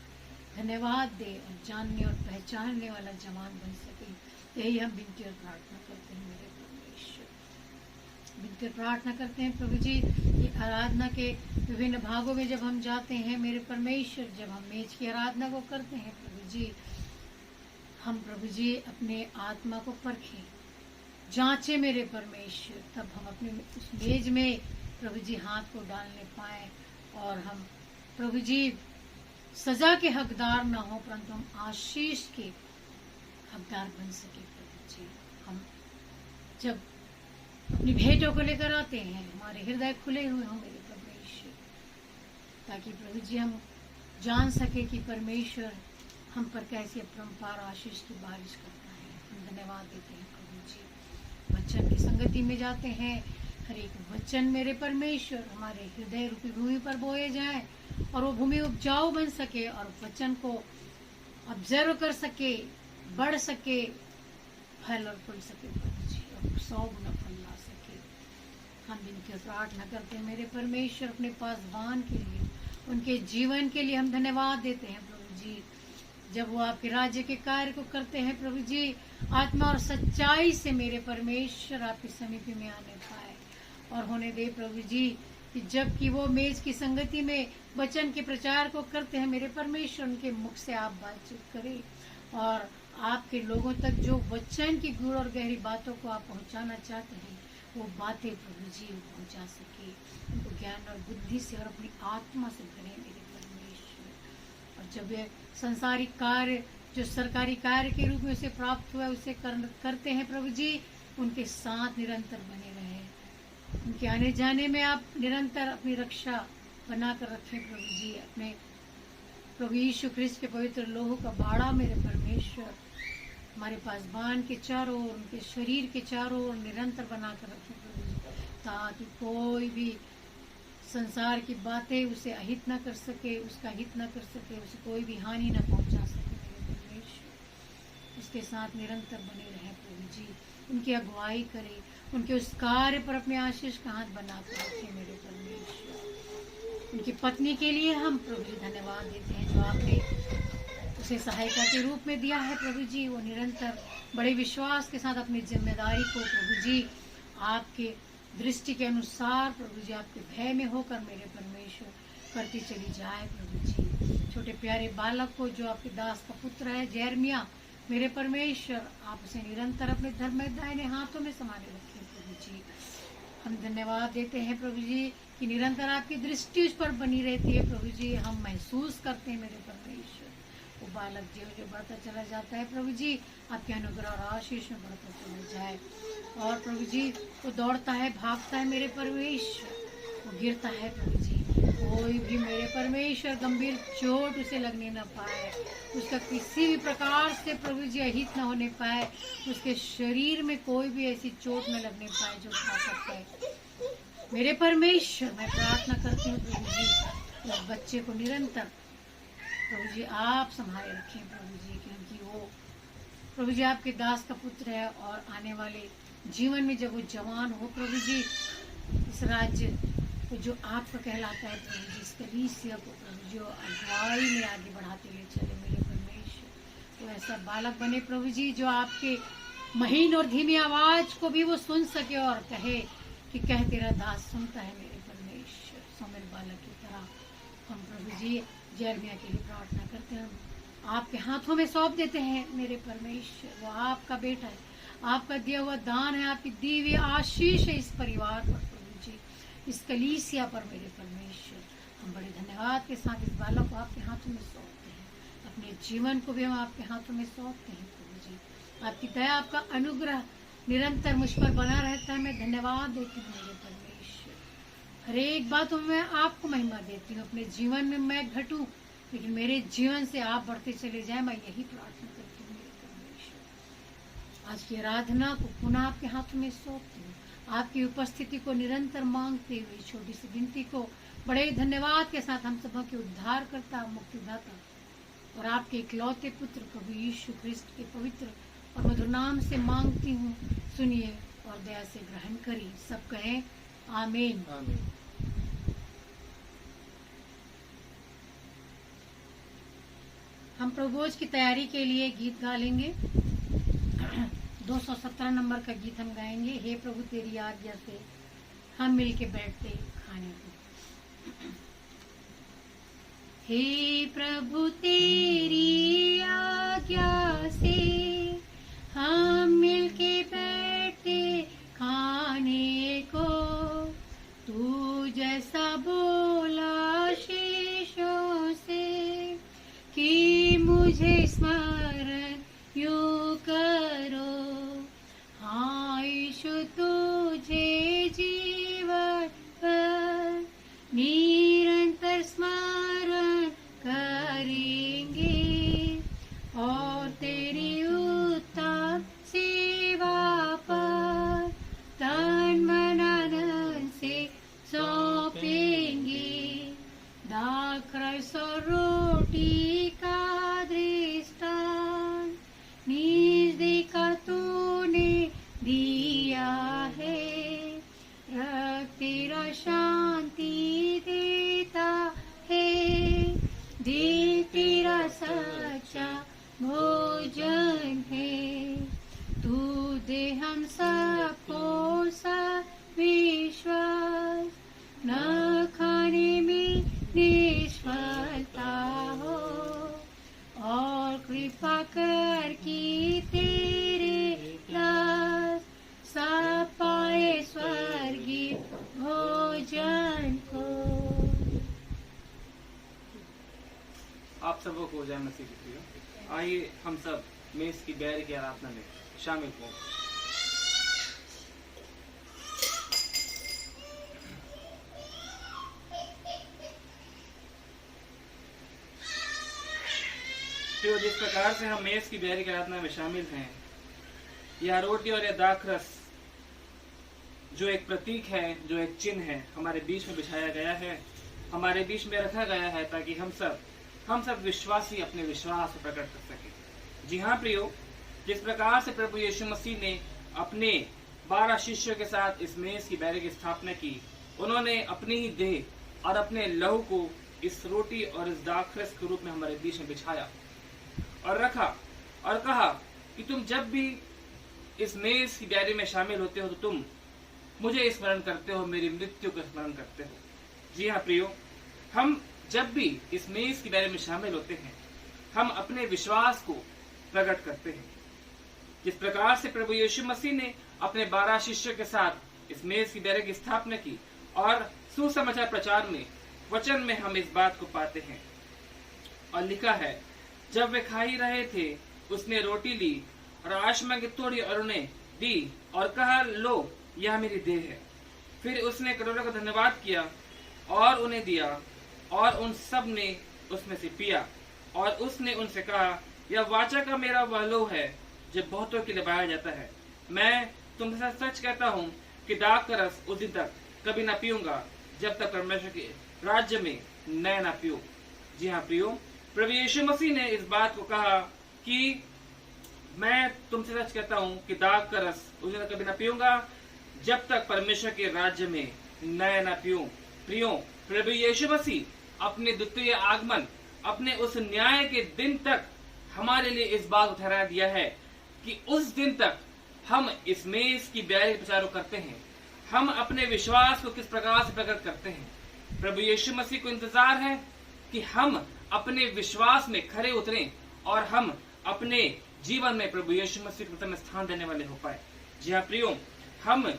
धन्यवाद दे और जानने और पहचानने वाला जवान बन सके। यही हम विनती और प्रार्थना करते हैं मेरे परमेश्वर। विनती और प्रार्थना करते हैं प्रभु जी, ये आराधना के विभिन्न भागों में जब हम जाते हैं मेरे परमेश्वर, जब हम मेज की आराधना को करते हैं प्रभु जी, हम प्रभु जी अपने आत्मा को परखें, जांचे मेरे परमेश्वर, तब हम अपने उस मेज में प्रभु जी हाथ को डालने पाए और हम प्रभु जी सजा के हकदार ना हो, परंतु हम आशीष के हकदार बन सके प्रभु जी। हम जब अपनी भेंटों को लेकर आते हैं, हमारे हृदय खुले हुए हों मेरे परमेश्वर, ताकि प्रभु जी हम जान सके कि परमेश्वर हम पर कैसे अपरंपार आशीष की बारिश करता है। हम धन्यवाद देते हैं प्रभु जी। वचन की संगति में जाते हैं, हर एक वचन मेरे परमेश्वर हमारे हृदय रूपी भूमि पर बोए जाए और वो भूमि उपजाऊ बन सके और वचन को ऑब्जर्व कर सके, बढ़ सके, फल और फूल सके प्रभु जी, और 100 गुना फल ला सके। हम इनकी प्रार्थना करते हैं मेरे परमेश्वर अपने पासवान के लिए, उनके जीवन के लिए हम धन्यवाद देते हैं प्रभु जी, जब वो आपके राज्य के कार्य को करते हैं प्रभु जी, आत्मा और सच्चाई से मेरे परमेश्वर आपकी समीपी में आने पाए और होने दे प्रभु जी कि जबकि वो मेज की संगति में वचन के प्रचार को करते हैं मेरे परमेश्वर, उनके मुख से आप बातचीत करें और आपके लोगों तक जो वचन की गूढ़ और गहरी बातों को आप पहुंचाना चाहते हैं वो बातें प्रभु जी पहुंचा सके, उनको ज्ञान और बुद्धि से और अपनी आत्मा से भरे मेरे परमेश्वर। और जब ये संसारिक कार्य जो सरकारी कार्य के रूप में उसे प्राप्त हुआ उसे करते हैं प्रभु जी, उनके साथ निरंतर बने रहे, उनके आने जाने में आप निरंतर अपनी रक्षा बनाकर रखें प्रभु जी। अपने प्रभु यीशु ख्रिस्त के पवित्र लोहू का बाड़ा मेरे परमेश्वर हमारे पास बांध के चारों ओर, उनके शरीर के चारों ओर निरंतर बनाकर रखें प्रभु जी, ताकि कोई भी संसार की बातें उसे अहित न कर सके, उसका हित न कर सके, उसे कोई भी हानि न पहुंचा सके मेरे परमेश्वर। उसके साथ निरंतर बने रहे प्रभु जी, उनकी अगुवाई करे, उनके उस कार्य पर अपने आशीष का हाथ बनाकर रखे मेरे परमेश्वर। उनकी पत्नी के लिए हम प्रभु जी धन्यवाद देते हैं जो आपने उसे सहायिका के रूप में दिया है प्रभु जी। वो निरंतर बड़े विश्वास के साथ अपनी जिम्मेदारी को प्रभु जी आपके दृष्टि के अनुसार प्रभु जी आपके भय में होकर मेरे परमेश्वर करती चली जाए प्रभु जी। छोटे प्यारे बालक को जो आपके दास का पुत्र है यिर्मयाह मेरे परमेश्वर, आप उसे निरंतर अपने धर्म में दाहिने हाथों में संभाले रखें प्रभु जी। हम धन्यवाद देते हैं प्रभु जी कि निरंतर आपकी दृष्टि उस पर बनी रहती है प्रभु जी। हम महसूस करते हैं मेरे परमेश्वर वो बालक जो बढ़ता चला जाता है प्रभु जी, आपके अनुग्रह और आशीष में बढ़ता चला जाए। और प्रभु जी वो दौड़ता है, भागता है मेरे परमेश्वर, वो गिरता है प्रभु जी, कोई भी मेरे परमेश्वर गंभीर चोट उसे लगने न पाए, उसका किसी भी प्रकार से प्रभु जी अहित न होने पाए, उसके शरीर में कोई भी ऐसी चोट न लगने पाए जो खा सकता है मेरे परमेश्वर। मैं प्रार्थना करती हूँ प्रभु जी उस बच्चे को निरंतर प्रभु जी आप संभाले रखें प्रभु जी, क्योंकि वो प्रभु जी आपके दास का पुत्र है और आने वाले जीवन में जब वो जवान हो प्रभु जी, इस राज्य को जो आपका कहलाता है प्रभु जी, इस कलीसिया को प्रभु जी अगुवाई में आगे बढ़ाते ले चले मेरे परमेश्वर। तो ऐसा बालक बने प्रभु जी जो आपके महीन और धीमी आवाज को भी वो सुन सके और कहे कि कह तेरा दास सुनता है मेरे परमेश्वर। सो मेरे बालक की तरह हम प्रभु जी यिर्मयाह के लिए प्रार्थना करते हैं, आपके हाथों में सौंप देते हैं मेरे परमेश्वर। वो आपका बेटा है, आपका दिया हुआ दान है, आपकी दी हुई आशीष है इस परिवार पर प्रभु जी, इस कलीसिया पर मेरे परमेश्वर। हम बड़े धन्यवाद के साथ इस बालक को आपके हाथों में सौंपते हैं, अपने जीवन को भी हम आपके हाथों में सौंपते हैं प्रभु जी। आपकी दया, आपका अनुग्रह निरंतर मुझ पर बना रहता है। मैं धन्यवाद देती हूँ मेरे परमेश्वर, हर एक बातों में आपको महिमा देती हूँ। अपने जीवन में मैं घटूं लेकिन मेरे जीवन से आप बढ़ते चले जाए, मैं यही प्रार्थना करती हूँ मेरे परमेश्वर। आज की आराधना को पुनः आपके हाथों में सौंपती हूँ, आपकी उपस्थिति को निरंतर मांगते हुए छोटी सी विनती को बड़े धन्यवाद के साथ हम सबों के उद्धार करता, मुक्तिदाता और आपके इकलौते पुत्र प्रभु यीशु ख्रिस्त के पवित्र और मधुर नाम से मांगती हूँ, सुनिए और दया से ग्रहण करिए। सब कहें आमीन। आमीन। हम प्रभुज की तैयारी के लिए गीत गा लेंगे। 217 नंबर का गीत हम गाएंगे, हे प्रभु तेरी आज्ञा से हम मिलके बैठते खाने को। हे प्रभु तेरी आज्ञा से हम मिलके बैठते खाने को, तू जैसा बोला शीशों से कि मुझे स्मरण यूं करो, हाँ यीशु तुझे जीवन पर निरंतर स्मरण करेंगे और तेरी उत्तम सेवा पर तन मन आनंद से सौंपेंगे। दाखरस और रोटी का दृष्टांत निज देखा तूने दिया है, भोजन है। तू दे हम सबको सा विश्वास, न खाने में निष्फलता हो, और कृपा कर कि तेरे दास सब पाए स्वर्गीय भोजन को। आप सबको को जय मसीह की प्रिय। आइए हम सब मेज की बैर की आराधना में शामिल हों। तो जिस प्रकार से हम मेज की बैर की आराधना में शामिल हैं, यह रोटी और यह दाखरस जो एक प्रतीक है, जो एक चिन्ह है, हमारे बीच में बिछाया गया है, हमारे बीच में रखा गया है, ताकि हम सब विश्वासी अपने विश्वास को प्रकट कर सके। जी हाँ प्रियो, जिस प्रकार से प्रभु यीशु मसीह ने अपने 12 शिष्यों के साथ इस मेज की बैर की स्थापना की, उन्होंने अपनी ही देह और अपने लहू को इस रोटी और इस दाखरस के रूप में हमारे बीच में बिछाया और रखा और कहा कि तुम जब भी इस मेज की बैर में शामिल होते हो तो तुम मुझे स्मरण करते हो, मेरी मृत्यु का स्मरण करते हो। जी हाँ प्रियो, हम जब भी इस मेज की बैर में शामिल होते हैं, हम अपने विश्वास को प्रकट करते हैं। जिस प्रकार से प्रभु यीशु मसीह ने अपने 12 शिष्यों के साथ इस मेज की बैर की स्थापना की और सुसमाचार प्रचार में वचन में हम इस बात को पाते हैं। और लिखा है, जब वे खा ही रहे थे, उसने रोटी ली और आशीर्वाद की तोड़ी और उन्हें दी और कहा, लो यह मेरी देह है। फिर उसने कटोरे का धन्यवाद किया और उन्हें दिया और उन सब ने उसमें से पिया। और उसने उनसे कहा, यह वाचा का मेरा वह लहू है जो बहुतों के लिए बहाया जाता है। मैं तुमसे सच कहता हूँ कि दाख का रस उस दिन तक कभी न पीऊंगा, जब तक परमेश्वर के राज्य में नया न पीऊं। जी हाँ प्रियो, प्रभु यीशु मसीह ने इस बात को कहा कि मैं तुमसे सच कहता हूँ कि दाख का रस उस दिन तक कभी न पीऊंगा, जब तक परमेश्वर के राज्य में नया न पीऊं। प्रियो, प्रभु यीशु मसीह अपने द्वितीय आगमन, अपने उस न्याय के दिन तक हमारे लिए इस बात को ठहरा दिया है कि उस दिन तक हम इस मेज की बैर के प्रचार करते हैं। हम अपने विश्वास को किस प्रकार से प्रकट करते हैं। प्रभु यीशु मसीह को इंतजार है कि हम अपने विश्वास में खरे उतरें और हम अपने जीवन में प्रभु यीशु मसीह को प्रथम स्थान देने वाले हो पाए। जी हाँ प्रियो, हम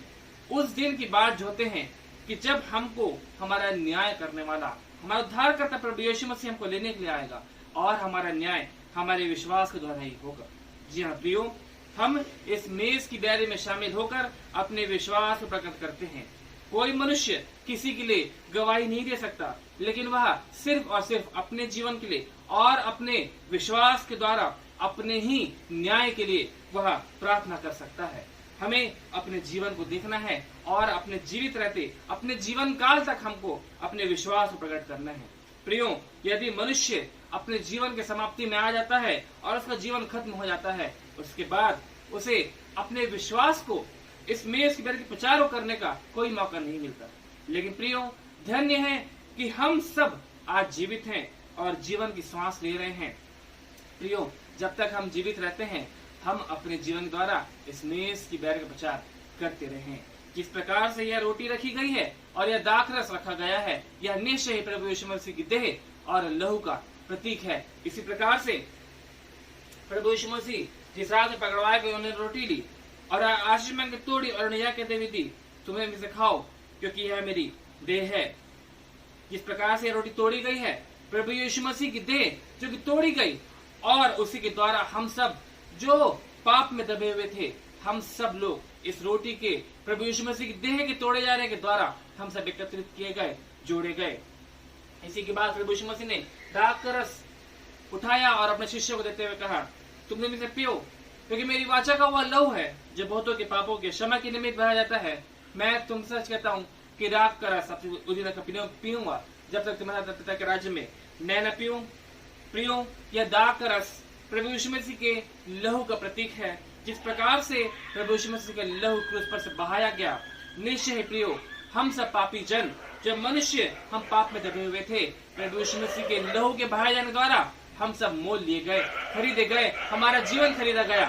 उस दिन की बात जोते हैं कि जब हमको हमारा न्याय करने वाला, हमारा उद्धार करता प्रभु यीशु मसीह हमको लेने के लिए आएगा और हमारा न्याय हमारे विश्वास के द्वारा ही होगा। जी हाँ प्रियो, हम इस मेज की बैर में शामिल होकर अपने विश्वास को प्रकट करते हैं। कोई मनुष्य किसी के लिए गवाही नहीं दे सकता, लेकिन वह सिर्फ और सिर्फ अपने जीवन के लिए और अपने विश्वास के द्वारा अपने ही न्याय के लिए वह प्रार्थना कर सकता है। हमें अपने जीवन को देखना है और अपने जीवित रहते अपने जीवन काल तक हमको अपने विश्वास को प्रकट करना है। प्रियो, यदि मनुष्य अपने जीवन के समाप्ति में आ जाता है और उसका जीवन खत्म हो जाता है, उसके बाद उसे अपने विश्वास को इस मेज की बैर के प्रचार करने का कोई मौका नहीं मिलता। लेकिन प्रियो, धन्य है कि हम सब आज जीवित हैं और जीवन की सांस ले रहे हैं। प्रियो, जब तक हम जीवित रहते हैं, हम अपने जीवन द्वारा इस मेज की बैर का प्रचार करते रहे। जिस प्रकार से यह रोटी रखी गई है और यह दाखरस रखा गया है, यह निश्चय ही प्रभु यीशु मसीह की देह और लहू का प्रतीक है। इसी प्रकार से प्रभु यीशु मसीह जिस रात में पकड़वाए गए, उन्होंने रोटी ली और आशीर्वाद की तोड़ी और उन्हें यह कहते हुए दी, तुम्हें इसे खाओ क्योंकि यह मेरी देह है। जिस प्रकार से रोटी तोड़ी गई है, प्रभु यीशु मसीह की देह जो कि तोड़ी गई, और उसी के द्वारा हम सब जो पाप में दबे हुए थे, हम सब लोग इस रोटी के प्रभु यीशु मसीह की देह के तोड़े जाने के द्वारा हम सब एकत्रित किए गए, जोड़े गए। इसी के बाद प्रभु यीशु मसीह ने दाख का रस उठाया और अपने शिष्यों को देते हुए कहा, तुम इसे पियो क्योंकि मेरी वाचा का वह लहू है जो बहुतों के पापों के क्षमा के निमित्त बहाया जाता है। मैं तुमसे सच कहता हूँ कि दाख का रस उसी तक पीऊंगा, जब तक तुम्हारा पिता के राज्य में नया न पीऊं। प्रियो, यह दाख का रस प्रभु यीशु मसीह के लहू का प्रतीक है। जिस प्रकार से प्रभु यीशु मसीह के लहू क्रूस पर से बहाया गया, निश्चय ही प्रियो, हम सब पापी जन, जब मनुष्य हम पाप में दबे हुए थे, प्रभु यीशु मसीह के लहू के बहाए जाने द्वारा हम सब मोल लिए गए, खरीदे गए, हमारा जीवन खरीदा गया।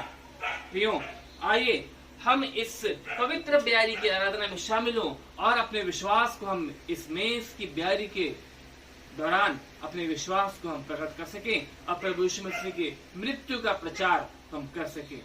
प्रियो, आइए हम इस पवित्र ब्यारी की आराधना में शामिल हों और अपने विश्वास को हम इस मेज की ब्यारी के दौरान अपने विश्वास को हम प्रकट कर सकें और प्रभु यीशु मसीह की मृत्यु का प्रचार हम कर सकें।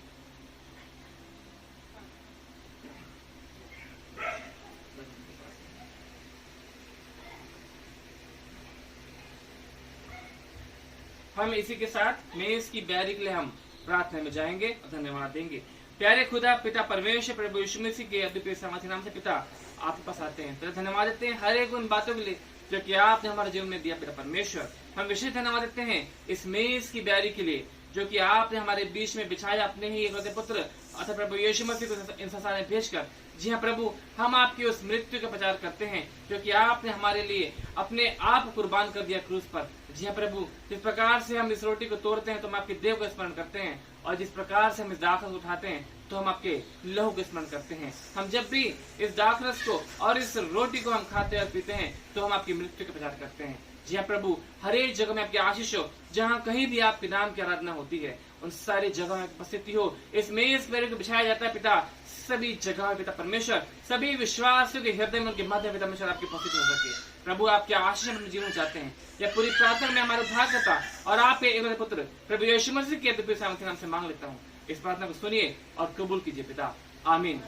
हम इसी के साथ मेज की ब्यारी के लिए हम प्रार्थना में जाएंगे और धन्यवाद देंगे। प्यारे खुदा पिता परमेश्वर प्रभु यीशु मसीह के अद्वितीय सामर्थ्य नाम से पिता आपके पास आते हैं, तो धन्यवाद देते हैं हर एक उन बातों के लिए जो कि आपने हमारे जीवन में दिया। पिता परमेश्वर, हम विशेष धन्यवाद देते हैं इस मेज की ब्यारी के लिए जो कि आपने हमारे बीच में बिछाया अपने ही एक पुत्र अतः प्रभु यीशु मसीह को इन संसार में भेजकर। जी हाँ प्रभु, हम आपकी उस मृत्यु का प्रचार करते हैं जो कि आपने हमारे लिए अपने आप कुर्बान कर दिया क्रूस पर। जी हाँ प्रभु, जिस प्रकार से हम इस रोटी को तोड़ते हैं तो हम आपके देह को स्मरण करते हैं, और जिस प्रकार से हम इस दाखरस उठाते हैं तो हम आपके लहू को स्मरण करते हैं। हम जब भी इस दाखरस को और इस रोटी को हम खाते और पीते हैं तो हम आपकी मृत्यु का प्रचार करते हैं। जी हाँ प्रभु, हर एक जगह में आपकी आशीष हो, जहाँ कहीं भी आपके नाम की आराधना होती है उन सारी जगह में उपस्थिति हो। इस मेज मेरे को बिछाया जाता है पिता, सभी जगह में पिता परमेश्वर, सभी विश्वासियों के हृदय में उनके मध्य पिता परमेश्वर आपकी उपस्थिति हो सके। प्रभु, आपके आशीष में जीवन चाहते हैं। यह पूरी प्रार्थना में हमारे उद्धारकर्ता और आपके एक पुत्र प्रभु यीशु मसीह के दिव्य सामर्थ्य नाम से मांग लेता हूँ। इस प्रार्थना को सुनिए और कबूल कीजिए पिता, आमीन।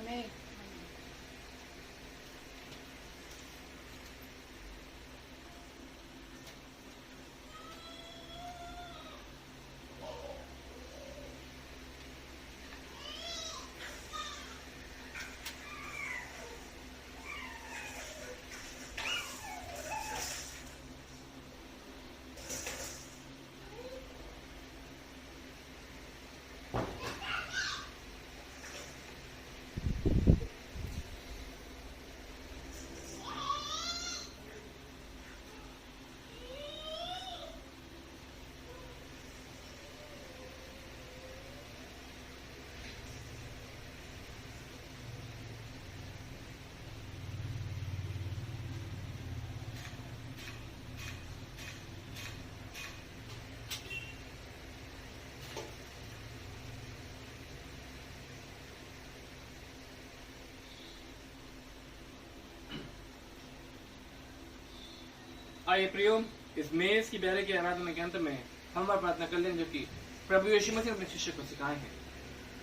आइए प्रियो, इस मेज की ब्यारी की आराधना के अंत में हम वह प्रार्थना कर लेंगे जो कि प्रभु यीशु मसीह अपने शिष्य को सिखाए हैं।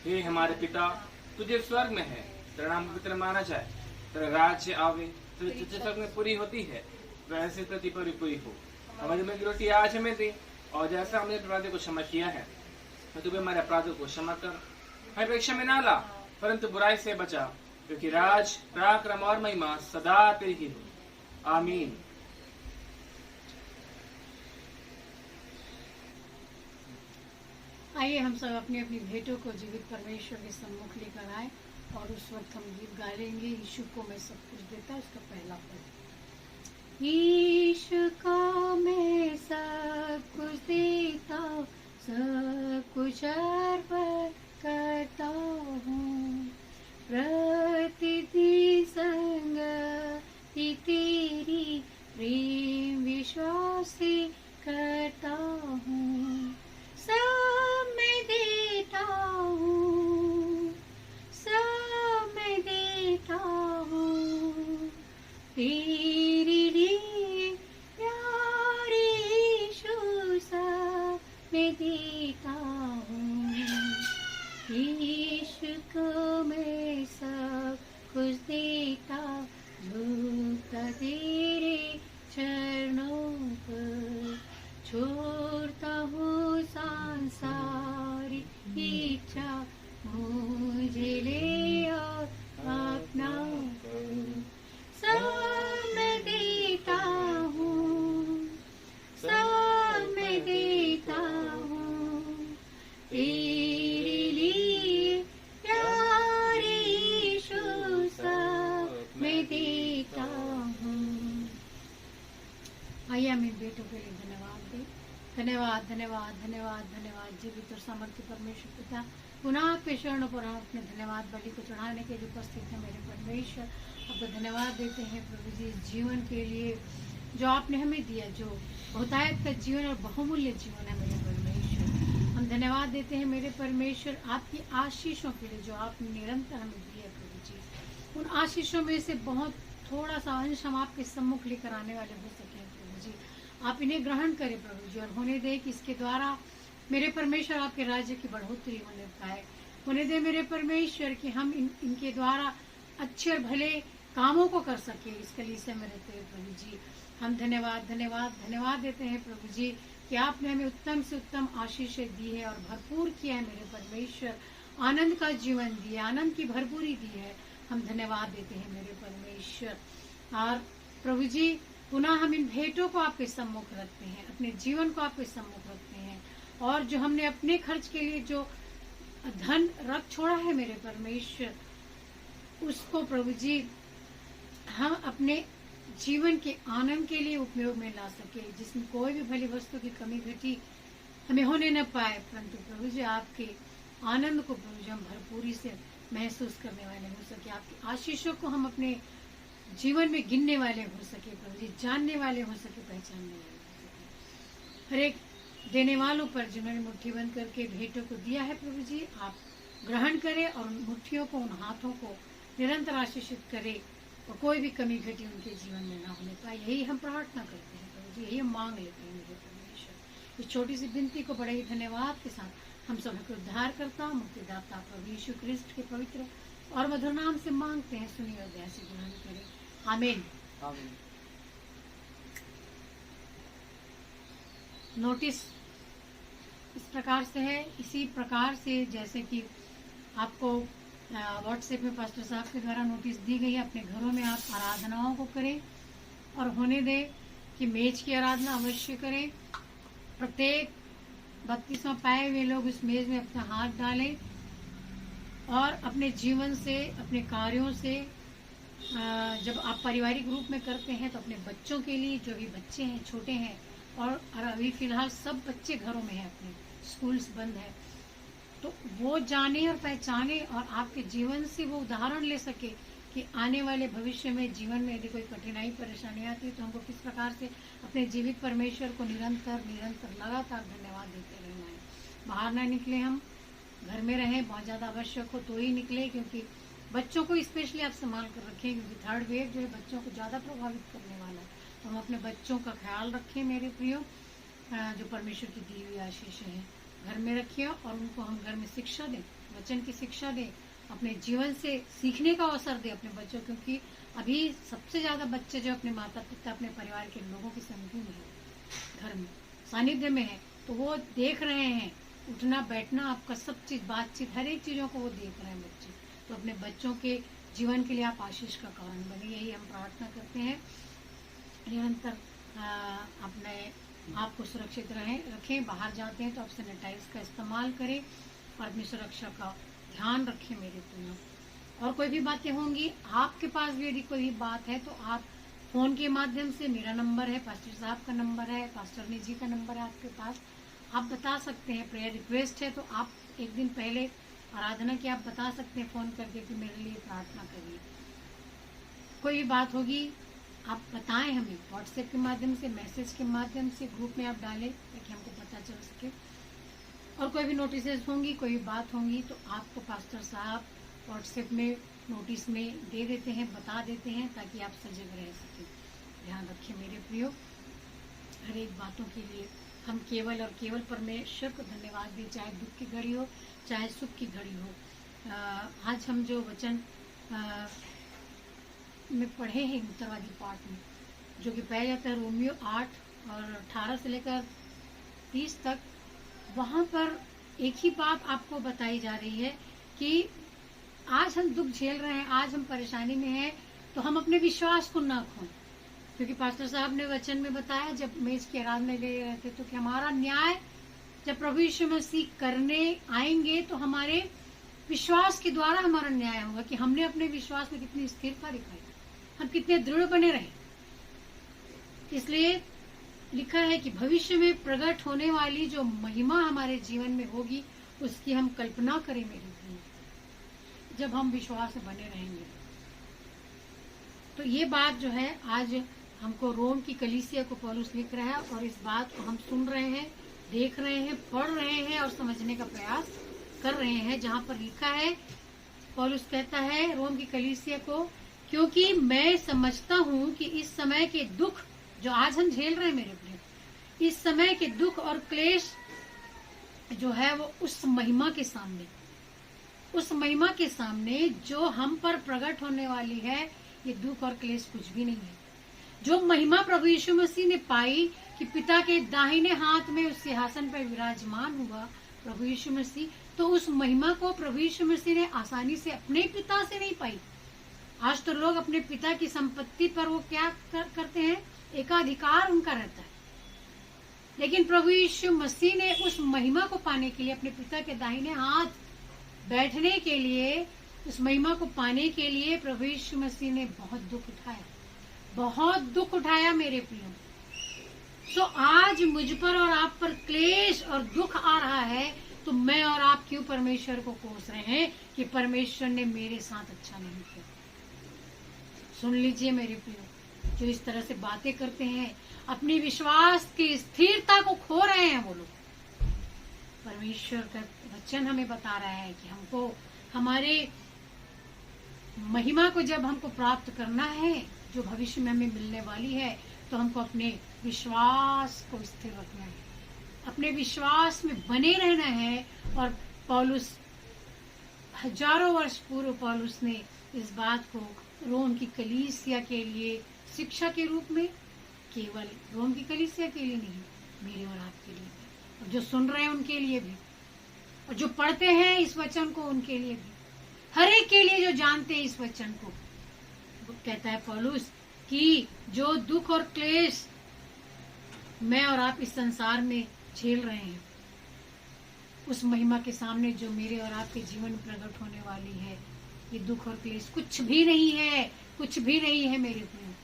हे हमारे पिता, तुझे स्वर्ग में है, तेरा नाम पवित्र माना जाए, तेरा राज्य आवे, तुझे तुझे स्वर्ग में पूरी होती है वैसे प्रति पूरी हो। हमारी में की रोटी आज हमें दे, और जैसा हमने अपराधियों को क्षमा किया है तो तू भी हमारे अपराधों को क्षमा कर। हमें परीक्षा में ना ला, परंतु बुराई से बचा, क्योंकि राज, पराक्रम और महिमा सदा तेरी ही हो, आमीन। आइए हम सब अपनी अपनी भेंटों को जीवित परमेश्वर के सम्मुख लेकर आए, और उस वक्त हम गीत गा लेंगे, यीशु को मैं सब कुछ देता। उसका पहला पद, यीशु को मैं सब कुछ देता, सब कुछ अर्पण करता हूँ, प्रतिदिन संगति तेरी प्रेम विश्वास से करता हूँ, सब मैं देता हूँ, सब मैं देता हूँ, तेरे लिए प्यारे यीशु सब मैं देता हूँ, यीशु को मैं सब कुछ देता, झुकता तेरे चरणों पर, छोड़ता हूँ सांसारिक इच्छा, मुझे ले और अपना कर, सब मैं देता हूँ, सब मैं देता हूँ, तेरे लिए प्यारे यीशु सब मैं देता हूँ। आइए हम इन बेटों के लिए धन्यवाद दें। धन्यवाद धन्यवाद धन्यवाद धन्यवाद जीवित और सामर्थ्य परमेश्वर पिता, पुनः आपके चरणों पर हम अपने धन्यवाद बलि को चढ़ाने के लिए उपस्थित हैं। मेरे परमेश्वर, आपको धन्यवाद देते हैं प्रभु जी इस जीवन के लिए जो आपने हमें दिया, जो बहुतायत का जीवन और बहुमूल्य जीवन है मेरे धन्यवाद देते हैं मेरे परमेश्वर आपकी आशीषों के लिए जो आपने निरंतर हमें दी है प्रभु जी। उन आशीषों में से बहुत थोड़ा सा अंश हम आपके सम्मुख लेकर आने वाले हो सके प्रभु जी। आप इन्हें ग्रहण करें प्रभु जी और होने दे कि इसके द्वारा मेरे परमेश्वर आपके राज्य की बढ़ोतरी होने पाए। होने दे मेरे परमेश्वर कि हम इनके द्वारा अच्छे और भले कामों को कर सके इस कलीसिया में रहते हुए प्रभु जी। हम धन्यवाद धन्यवाद धन्यवाद देते हैं प्रभु जी कि आपने हमें उत्तम से उत्तम आशीषें दी है और भरपूर किया है मेरे परमेश्वर। आनंद का जीवन दिया, आनंद की भरपूरी दी है। हम धन्यवाद देते हैं मेरे परमेश्वर। और प्रभु जी पुनः हम इन भेंटों को आपके सम्मुख रखते हैं, अपने जीवन को आपके सम्मुख रखते हैं और जो हमने अपने खर्च के लिए जो धन रख छोड़ा है मेरे परमेश्वर, उसको प्रभु जी हम अपने जीवन के आनंद के लिए उपयोग में ला सके, जिसमें कोई भी भली वस्तु की कमी घटी हमें होने न पाए, परंतु प्रभु जी आपके आनंद को प्रभु जी हम भरपूरी से महसूस करने वाले हो सके, आपकी आशीषों को हम अपने जीवन में गिनने वाले हो सके प्रभु जी, जानने वाले हो सके, पहचानने वाले हो सके। हर एक देने वालों पर जिन्होंने मुट्ठी बंद करके भेंटों को दिया है प्रभु जी, आप ग्रहण करें और उन मुट्ठियों को, उन हाथों को निरंतर आशीषित करें और कोई भी कमी घटी उनके जीवन में ना होने पाए। यही हम प्रार्थना करते हैं प्रभु जी, यही हम मांग लेते हैं मेरे परमेश्वर। इस छोटी सी विनती को बड़े ही धन्यवाद के साथ हम सभी को उद्धार करता मुक्तिदाता प्रभु यीशु क्रिस्ट के पवित्र और मधुर नाम से मांगते हैं, सुनिए और दया से ग्रहण करें, आमीन। आमीन। नोटिस इस प्रकार से है, इसी प्रकार से जैसे कि आपको व्हाट्सएप में पास्टर साहब के द्वारा नोटिस दी गई है, अपने घरों में आप आराधनाओं को करें और होने दें कि मेज की आराधना अवश्य करें। प्रत्येक 32वां पाए हुए लोग उस मेज में अपना हाथ डालें और अपने जीवन से, अपने कार्यों से, जब आप पारिवारिक रूप में करते हैं तो अपने बच्चों के लिए, जो भी बच्चे हैं छोटे हैं और अभी फिलहाल सब बच्चे घरों में हैं, अपने स्कूल्स बंद है, तो वो जाने और पहचाने और आपके जीवन से वो उदाहरण ले सके कि आने वाले भविष्य में जीवन में यदि कोई कठिनाई परेशानी आती है तो हमको किस प्रकार से अपने जीवित परमेश्वर को निरंतर निरंतर लगातार धन्यवाद देते रहना है। बाहर ना निकले, हम घर में रहें, बहुत ज़्यादा आवश्यक हो तो ही निकले, क्योंकि बच्चों को स्पेशली आप संभाल कर रखें, क्योंकि थर्ड वेव जो है बच्चों को ज़्यादा प्रभावित करने वाला है। तो हम अपने बच्चों का ख्याल रखें मेरे प्रियो, जो परमेश्वर की दी हुई आशीष है घर में रखिए और उनको हम घर में शिक्षा दें, वचन की शिक्षा दें, अपने जीवन से सीखने का अवसर दें अपने बच्चों, क्योंकि अभी सबसे ज़्यादा बच्चे जो अपने माता पिता, अपने परिवार के लोगों की संगति में है, घर में सानिध्य में है, तो वो देख रहे हैं उठना बैठना, आपका सब चीज़, बातचीत, हर एक चीज़ों को वो देख रहे हैं बच्चे। तो अपने बच्चों के जीवन के लिए आप आशीष का कारण बने, यही हम प्रार्थना करते हैं। निरंतर अपने आप को सुरक्षित रखें, बाहर जाते हैं तो आप सैनिटाइज का इस्तेमाल करें और अपनी सुरक्षा का ध्यान रखें मेरे प्रियो। और कोई भी बातें होंगी आपके पास भी, यदि कोई बात है तो आप फ़ोन के माध्यम से, मेरा नंबर है, पास्टर साहब का नंबर है, पास्टर ने जी का नंबर है आपके पास, आप बता सकते हैं। प्रेयर रिक्वेस्ट है तो आप एक दिन पहले आराधना की आप बता सकते हैं फ़ोन करके कि मेरे लिए प्रार्थना करिए। कोई भी बात होगी आप बताएं हमें, व्हाट्सएप के माध्यम से, मैसेज के माध्यम से, ग्रुप में आप डालें ताकि हमको पता चल सके। और कोई भी नोटिसेस होंगी, कोई भी बात होंगी तो आपको पास्टर साहब व्हाट्सएप में नोटिस में दे देते हैं, बता देते हैं, ताकि आप सजग रह सकें। ध्यान रखिए मेरे प्रियो, हर एक बातों के लिए हम केवल और केवल परमेश्वर को धन्यवाद दें, चाहे दुख की घड़ी हो चाहे सुख की घड़ी हो। आज हम जो वचन में पढ़े हैं उत्तरवादी पाठ में, जो कि पाया जाता है रोमियो 8 और 18 से लेकर 30 तक, वहाँ पर एक ही बात आपको बताई जा रही है कि आज हम दुख झेल रहे हैं, आज हम परेशानी में हैं, तो हम अपने विश्वास को ना खोएं। क्योंकि पास्टर साहब ने वचन में बताया, जब मेज की आराधना ले रहे थे, तो कि हमारा न्याय जब प्रभु यीशु मसीह करने आएंगे तो हमारे विश्वास के द्वारा हमारा न्याय होगा, कि हमने अपने विश्वास में कितनी स्थिरता दिखाई, हम कितने दृढ़ बने रहे। इसलिए लिखा है कि भविष्य में प्रकट होने वाली जो महिमा हमारे जीवन में होगी, उसकी हम कल्पना करें मेरे प्रिय, जब हम विश्वास में बने रहेंगे। तो ये बात जो है आज हमको रोम की कलीसिया को पौलुस लिख रहा है, और इस बात को हम सुन रहे हैं देख रहे हैं, पढ़ रहे हैं और समझने का प्रयास कर रहे हैं। जहाँ पर लिखा है, पौलुस कहता है रोम की कलीसिया को, क्योंकि मैं समझता हूँ कि इस समय के दुख जो आज हम झेल रहे हैं मेरे प्रिय, इस समय के दुख और क्लेश जो है वो उस महिमा के सामने, उस महिमा के सामने जो हम पर प्रकट होने वाली है, ये दुख और क्लेश कुछ भी नहीं है। जो महिमा प्रभु यीशु मसीह ने पाई कि पिता के दाहिने हाथ में उस सिंहासन पर विराजमान हुआ प्रभु यीशु मसीह, तो उस महिमा को प्रभु यीशु मसीह ने आसानी से अपने पिता से नहीं पाई। आज तो लोग अपने पिता की संपत्ति पर वो क्या करते हैं, एकाधिकार उनका रहता है। लेकिन प्रभु यीशु मसीह ने उस महिमा को पाने के लिए, अपने पिता के दाहिने हाथ बैठने के लिए, उस महिमा को पाने के लिए प्रभु यीशु मसीह ने बहुत दुख उठाया, बहुत दुख उठाया मेरे प्रियो। तो आज मुझ पर और आप पर क्लेश और दुख आ रहा है, तो मैं और आप क्यों परमेश्वर को कोस रहे हैं कि परमेश्वर ने मेरे साथ अच्छा नहीं किया। सुन लीजिए मेरे प्रियो, जो इस तरह से बातें करते हैं, अपनी विश्वास की स्थिरता को खो रहे हैं वो लोग। परमेश्वर का वचन हमें बता रहा है कि हमको हमारे महिमा को जब हमको प्राप्त करना है, जो भविष्य में हमें मिलने वाली है, तो हमको अपने विश्वास को स्थिर रखना है, अपने विश्वास में बने रहना है। और पौलुस, हजारों वर्ष पूर्व पौलुस ने इस बात को रोम की कलीसिया के लिए शिक्षा के रूप में, केवल रोम की कलीसिया के लिए नहीं, मेरे और आपके लिए भी, और जो सुन रहे हैं उनके लिए भी, और जो पढ़ते हैं इस वचन को उनके लिए भी, हर एक के लिए जो जानते हैं इस वचन को। कहता है पौलुस कि जो दुख और क्लेश मैं और आप इस संसार में झेल रहे हैं, उस महिमा के सामने जो मेरे और आपके जीवन में प्रकट होने वाली है, ये दुख और क्लेश कुछ भी नहीं है, कुछ भी नहीं है मेरे प्रिय।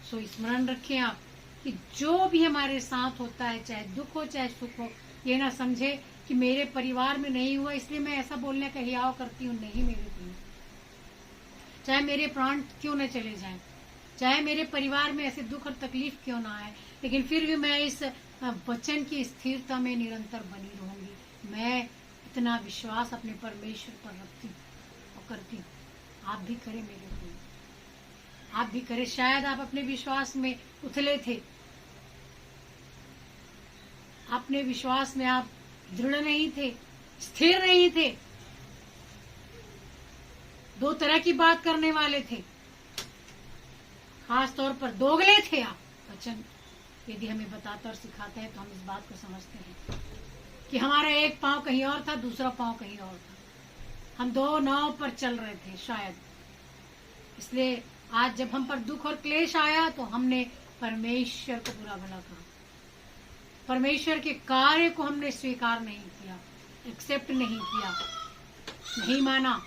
सो स्मरण रखें आप कि जो भी हमारे साथ होता है, चाहे दुख हो चाहे सुख हो, ये ना समझे कि मेरे परिवार में नहीं हुआ इसलिए मैं ऐसा बोलने का हियाव करती हूँ। नहीं मेरे प्रिय, चाहे मेरे प्राण क्यों न चले जाएं, चाहे मेरे परिवार में ऐसे दुख और तकलीफ क्यों ना आए, लेकिन फिर भी मैं इस वचन की स्थिरता में निरंतर बनी रहूंगी। मैं इतना विश्वास अपने परमेश्वर पर रखती हूँ और करती हूँ। आप भी करें मेरे प्रिय, आप भी करें। शायद आप अपने विश्वास में उथले थे, अपने विश्वास में आप दृढ़ नहीं थे, स्थिर नहीं थे, दो तरह की बात करने वाले थे, खास तौर पर दोगले थे आप। वचन यदि हमें बताता और सिखाता है तो हम इस बात को समझते हैं कि हमारा एक पांव कहीं और था, दूसरा पांव कहीं और था, हम दो नाव पर चल रहे थे शायद। इसलिए आज जब हम पर दुख और क्लेश आया तो हमने परमेश्वर को बुरा भला कहा, परमेश्वर के कार्य को हमने स्वीकार नहीं किया, एक्सेप्ट नहीं किया, नहीं माना।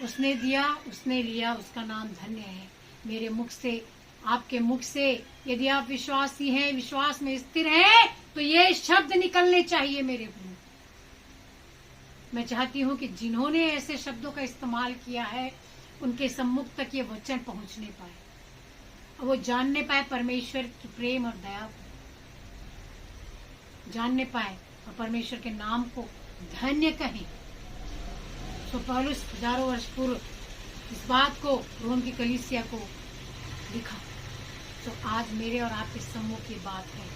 उसने दिया, उसने लिया, उसका नाम धन्य है। मेरे मुख से, आपके मुख से यदि आप विश्वासी हैं, विश्वास में स्थिर हैं, तो ये शब्द निकलने चाहिए मेरे प्रिय। मैं चाहती हूँ कि जिन्होंने ऐसे शब्दों का इस्तेमाल किया है, उनके सम्मुख तक ये वचन पहुंचने पाए और वो जानने पाए परमेश्वर की प्रेम और दया को, जानने पाए और परमेश्वर के नाम को धन्य कहें। तो पौलुस हजारों वर्ष पूर्व इस बात को रोम की कलीसिया को लिखा, तो आज मेरे और आपके सम्मुख ये बात है।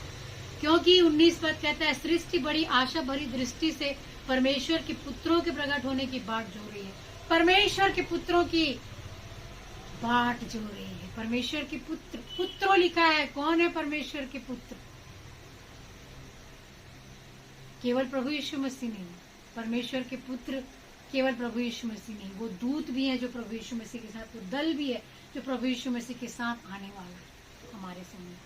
क्योंकि 19 पद कहता है, सृष्टि बड़ी आशा भरी दृष्टि से परमेश्वर के पुत्रों के प्रकट होने की बाट जो रही है। परमेश्वर के पुत्रों की बाट जो रही है। परमेश्वर के पुत्र, पुत्रों लिखा है। कौन है परमेश्वर के पुत्र? केवल प्रभु यीशु मसीह नहीं। परमेश्वर के पुत्र केवल प्रभु यीशु मसीह नहीं, वो दूत भी है जो प्रभु यीशु मसीह के साथ, वो दल भी है जो प्रभु यीशु मसीह के साथ आने वाला है हमारे समय।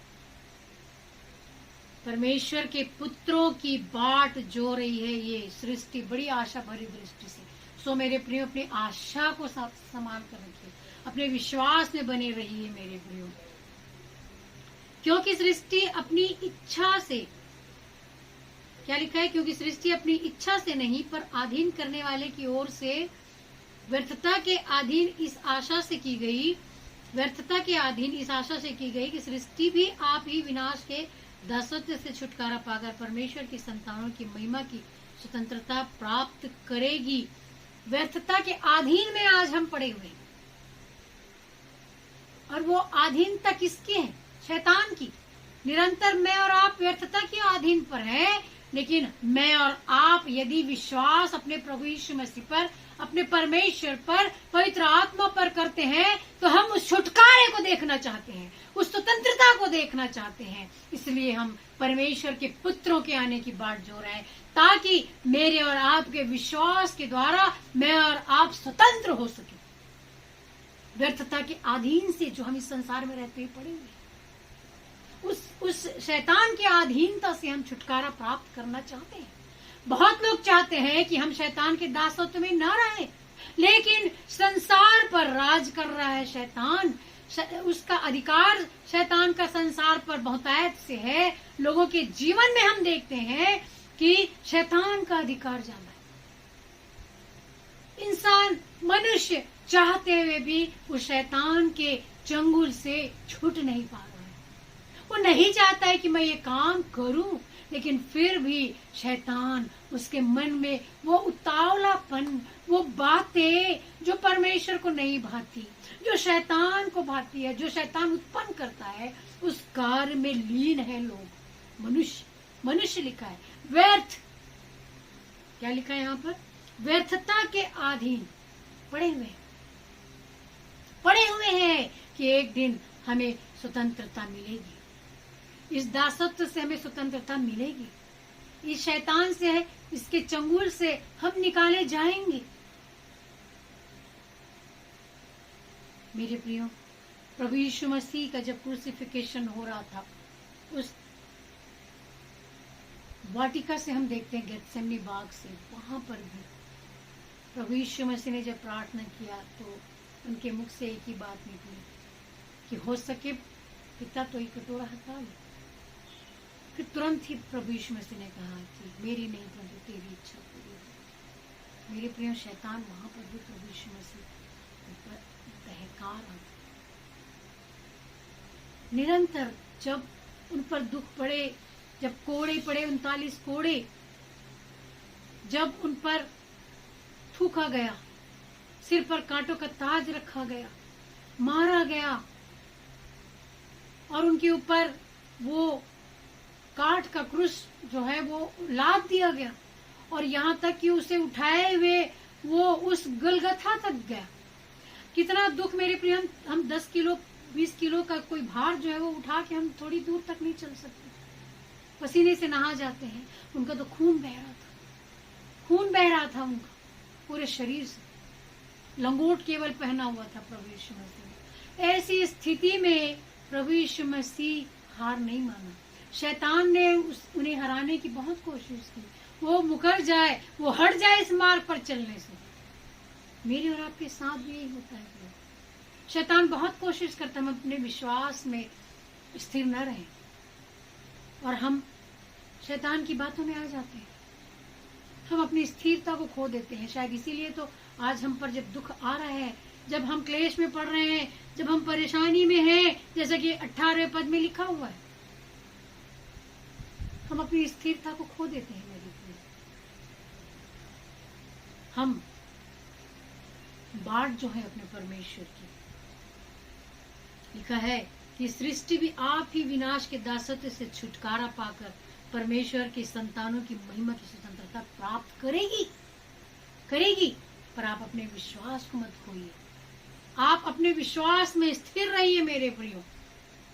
परमेश्वर के पुत्रों की बाट जो रही है ये सृष्टि बड़ी आशा भरी दृष्टि से। सो मेरे प्रिय, अपनी आशा को संभाल कर रखिए, अपने विश्वास में बने रहिए मेरे प्रियो। क्योंकि सृष्टि अपनी इच्छा से, क्या लिखा है? क्योंकि सृष्टि अपनी इच्छा से नहीं पर अधीन करने वाले की ओर से व्यर्थता के अधीन इस आशा से की गई, व्यर्थता के अधीन इस आशा से की गई कि सृष्टि भी आप ही विनाश के दासत्व से छुटकारा पाकर परमेश्वर की संतानों की महिमा की स्वतंत्रता प्राप्त करेगी। व्यर्थता के अधीन में आज हम पड़े हुए हैं, और वो अधीनता किसकी है? शैतान की। निरंतर मैं और आप व्यर्थता के अधीन पर हैं, लेकिन मैं और आप यदि विश्वास अपने प्रभु यीशु मसीह पर, अपने परमेश्वर पर, पवित्र आत्मा पर करते हैं, तो हम उस छुटकारे को देखना चाहते हैं, उस स्वतंत्रता को देखना चाहते हैं। इसलिए हम परमेश्वर के पुत्रों के आने की बाट जो रहे हैं, ताकि मेरे और आपके विश्वास के द्वारा मैं और आप स्वतंत्र हो सके व्यर्थता के अधीन से, जो हम इस संसार में रहते हुए पड़े हुए हैं। उस शैतान के अधीनता से हम छुटकारा प्राप्त करना चाहते हैं। बहुत लोग चाहते हैं कि हम शैतान के दासत्व में न रहें, लेकिन संसार पर राज कर रहा है शैतान। उसका अधिकार शैतान का संसार पर बहुतायत से है। लोगों के जीवन में हम देखते हैं कि शैतान का अधिकार ज्यादा है। इंसान, मनुष्य चाहते हुए भी उस शैतान के चंगुल से छूट नहीं पा रहा है। वो नहीं चाहता है कि मैं ये काम करूं, लेकिन फिर भी शैतान उसके मन में वो उतावलापन, वो बातें जो परमेश्वर को नहीं भाती, जो शैतान को भाती है, जो शैतान उत्पन्न करता है, उस कार्य में लीन है लोग। मनुष्य लिखा है व्यर्थ। क्या लिखा है यहाँ पर? व्यर्थता के अधीन पड़े हुए हैं कि एक दिन हमें स्वतंत्रता मिलेगी। इस दासत्व से हमें स्वतंत्रता मिलेगी। इस शैतान से, इसके चंगुल से हम निकाले जाएंगे। मेरे प्रियो, प्रभु यीशु मसीह का जब क्रूसिफिकेशन हो रहा था, उस वाटिका से हम देखते हैं गेत्सेमनी बाग से, वहां पर भी प्रभु यीशु मसीह ने जब प्रार्थना किया तो उनके मुख से एक ही बात निकली कि हो सके पिता तो ही कटोरा हटा लो। फिर तुरंत ही प्रभु यीशु मसीह ने कहा कि मेरी नहीं परंतु तेरी इच्छा पूरी हो। मेरे प्रिय, शैतान वहां पर भी प्रभु यीशु मसीह पर बहका रहा। निरंतर जब उन पर दुख पड़े, जब कोड़े पड़े, 39 कोड़े, जब उन पर थूका गया, सिर पर कांटों का ताज रखा गया, मारा गया, और उनके ऊपर वो काठ का क्रूस जो है वो लाद दिया गया, और यहाँ तक कि उसे उठाए हुए वो उस गलगथा तक गया। कितना दुख मेरे प्रिय। हम 10 किलो 20 किलो का कोई भार जो है वो उठा के हम थोड़ी दूर तक नहीं चल सकते। पसीने से नहा जाते हैं। उनका तो खून बह रहा था उनका पूरे शरीर से। लंगोट केवल पहना हुआ था प्रभु यीशु मसीह ने। ऐसी स्थिति में प्रभु यीशु मसीह हार नहीं माना। शैतान ने उन्हें हराने की बहुत कोशिश की। वो मुकर जाए, वो हट जाए इस मार्ग पर चलने से। मेरे और आपके साथ भी यही होता है। शैतान बहुत कोशिश करता है हम अपने विश्वास में स्थिर न रहें, और हम शैतान की बातों में आ जाते हैं। हम अपनी स्थिरता को खो देते हैं। शायद इसीलिए तो आज हम पर जब दुख आ रहा है, जब हम क्लेश में पड़ रहे हैं, जब हम परेशानी में हैं, जैसा कि 18वें पद में लिखा हुआ है, हम अपनी स्थिरता को खो देते हैं। मेरे प्रिय, हम बाट जो है अपने परमेश्वर की, लिखा है कि सृष्टि भी आप ही विनाश के दासत्व से छुटकारा पाकर परमेश्वर के संतानों की महिमा की स्वतंत्रता प्राप्त करेगी। पर आप अपने विश्वास को मत खोइए। आप अपने विश्वास में स्थिर रहिए मेरे प्रियो।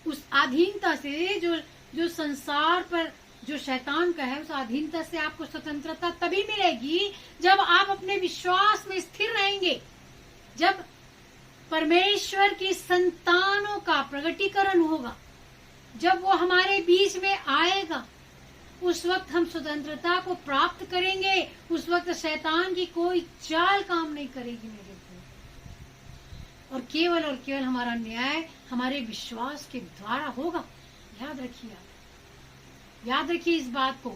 उस अधीनता से जो संसार पर जो शैतान का है, उस अधीनता से आपको स्वतंत्रता तभी मिलेगी जब आप अपने विश्वास में स्थिर रहेंगे। जब परमेश्वर की संतानों का प्रगटीकरण होगा, जब वो हमारे बीच में आएगा, उस वक्त हम स्वतंत्रता को प्राप्त करेंगे। उस वक्त शैतान की कोई चाल काम नहीं करेगी मेरे को। और केवल हमारा न्याय हमारे विश्वास के द्वारा होगा। याद रखिए इस बात को।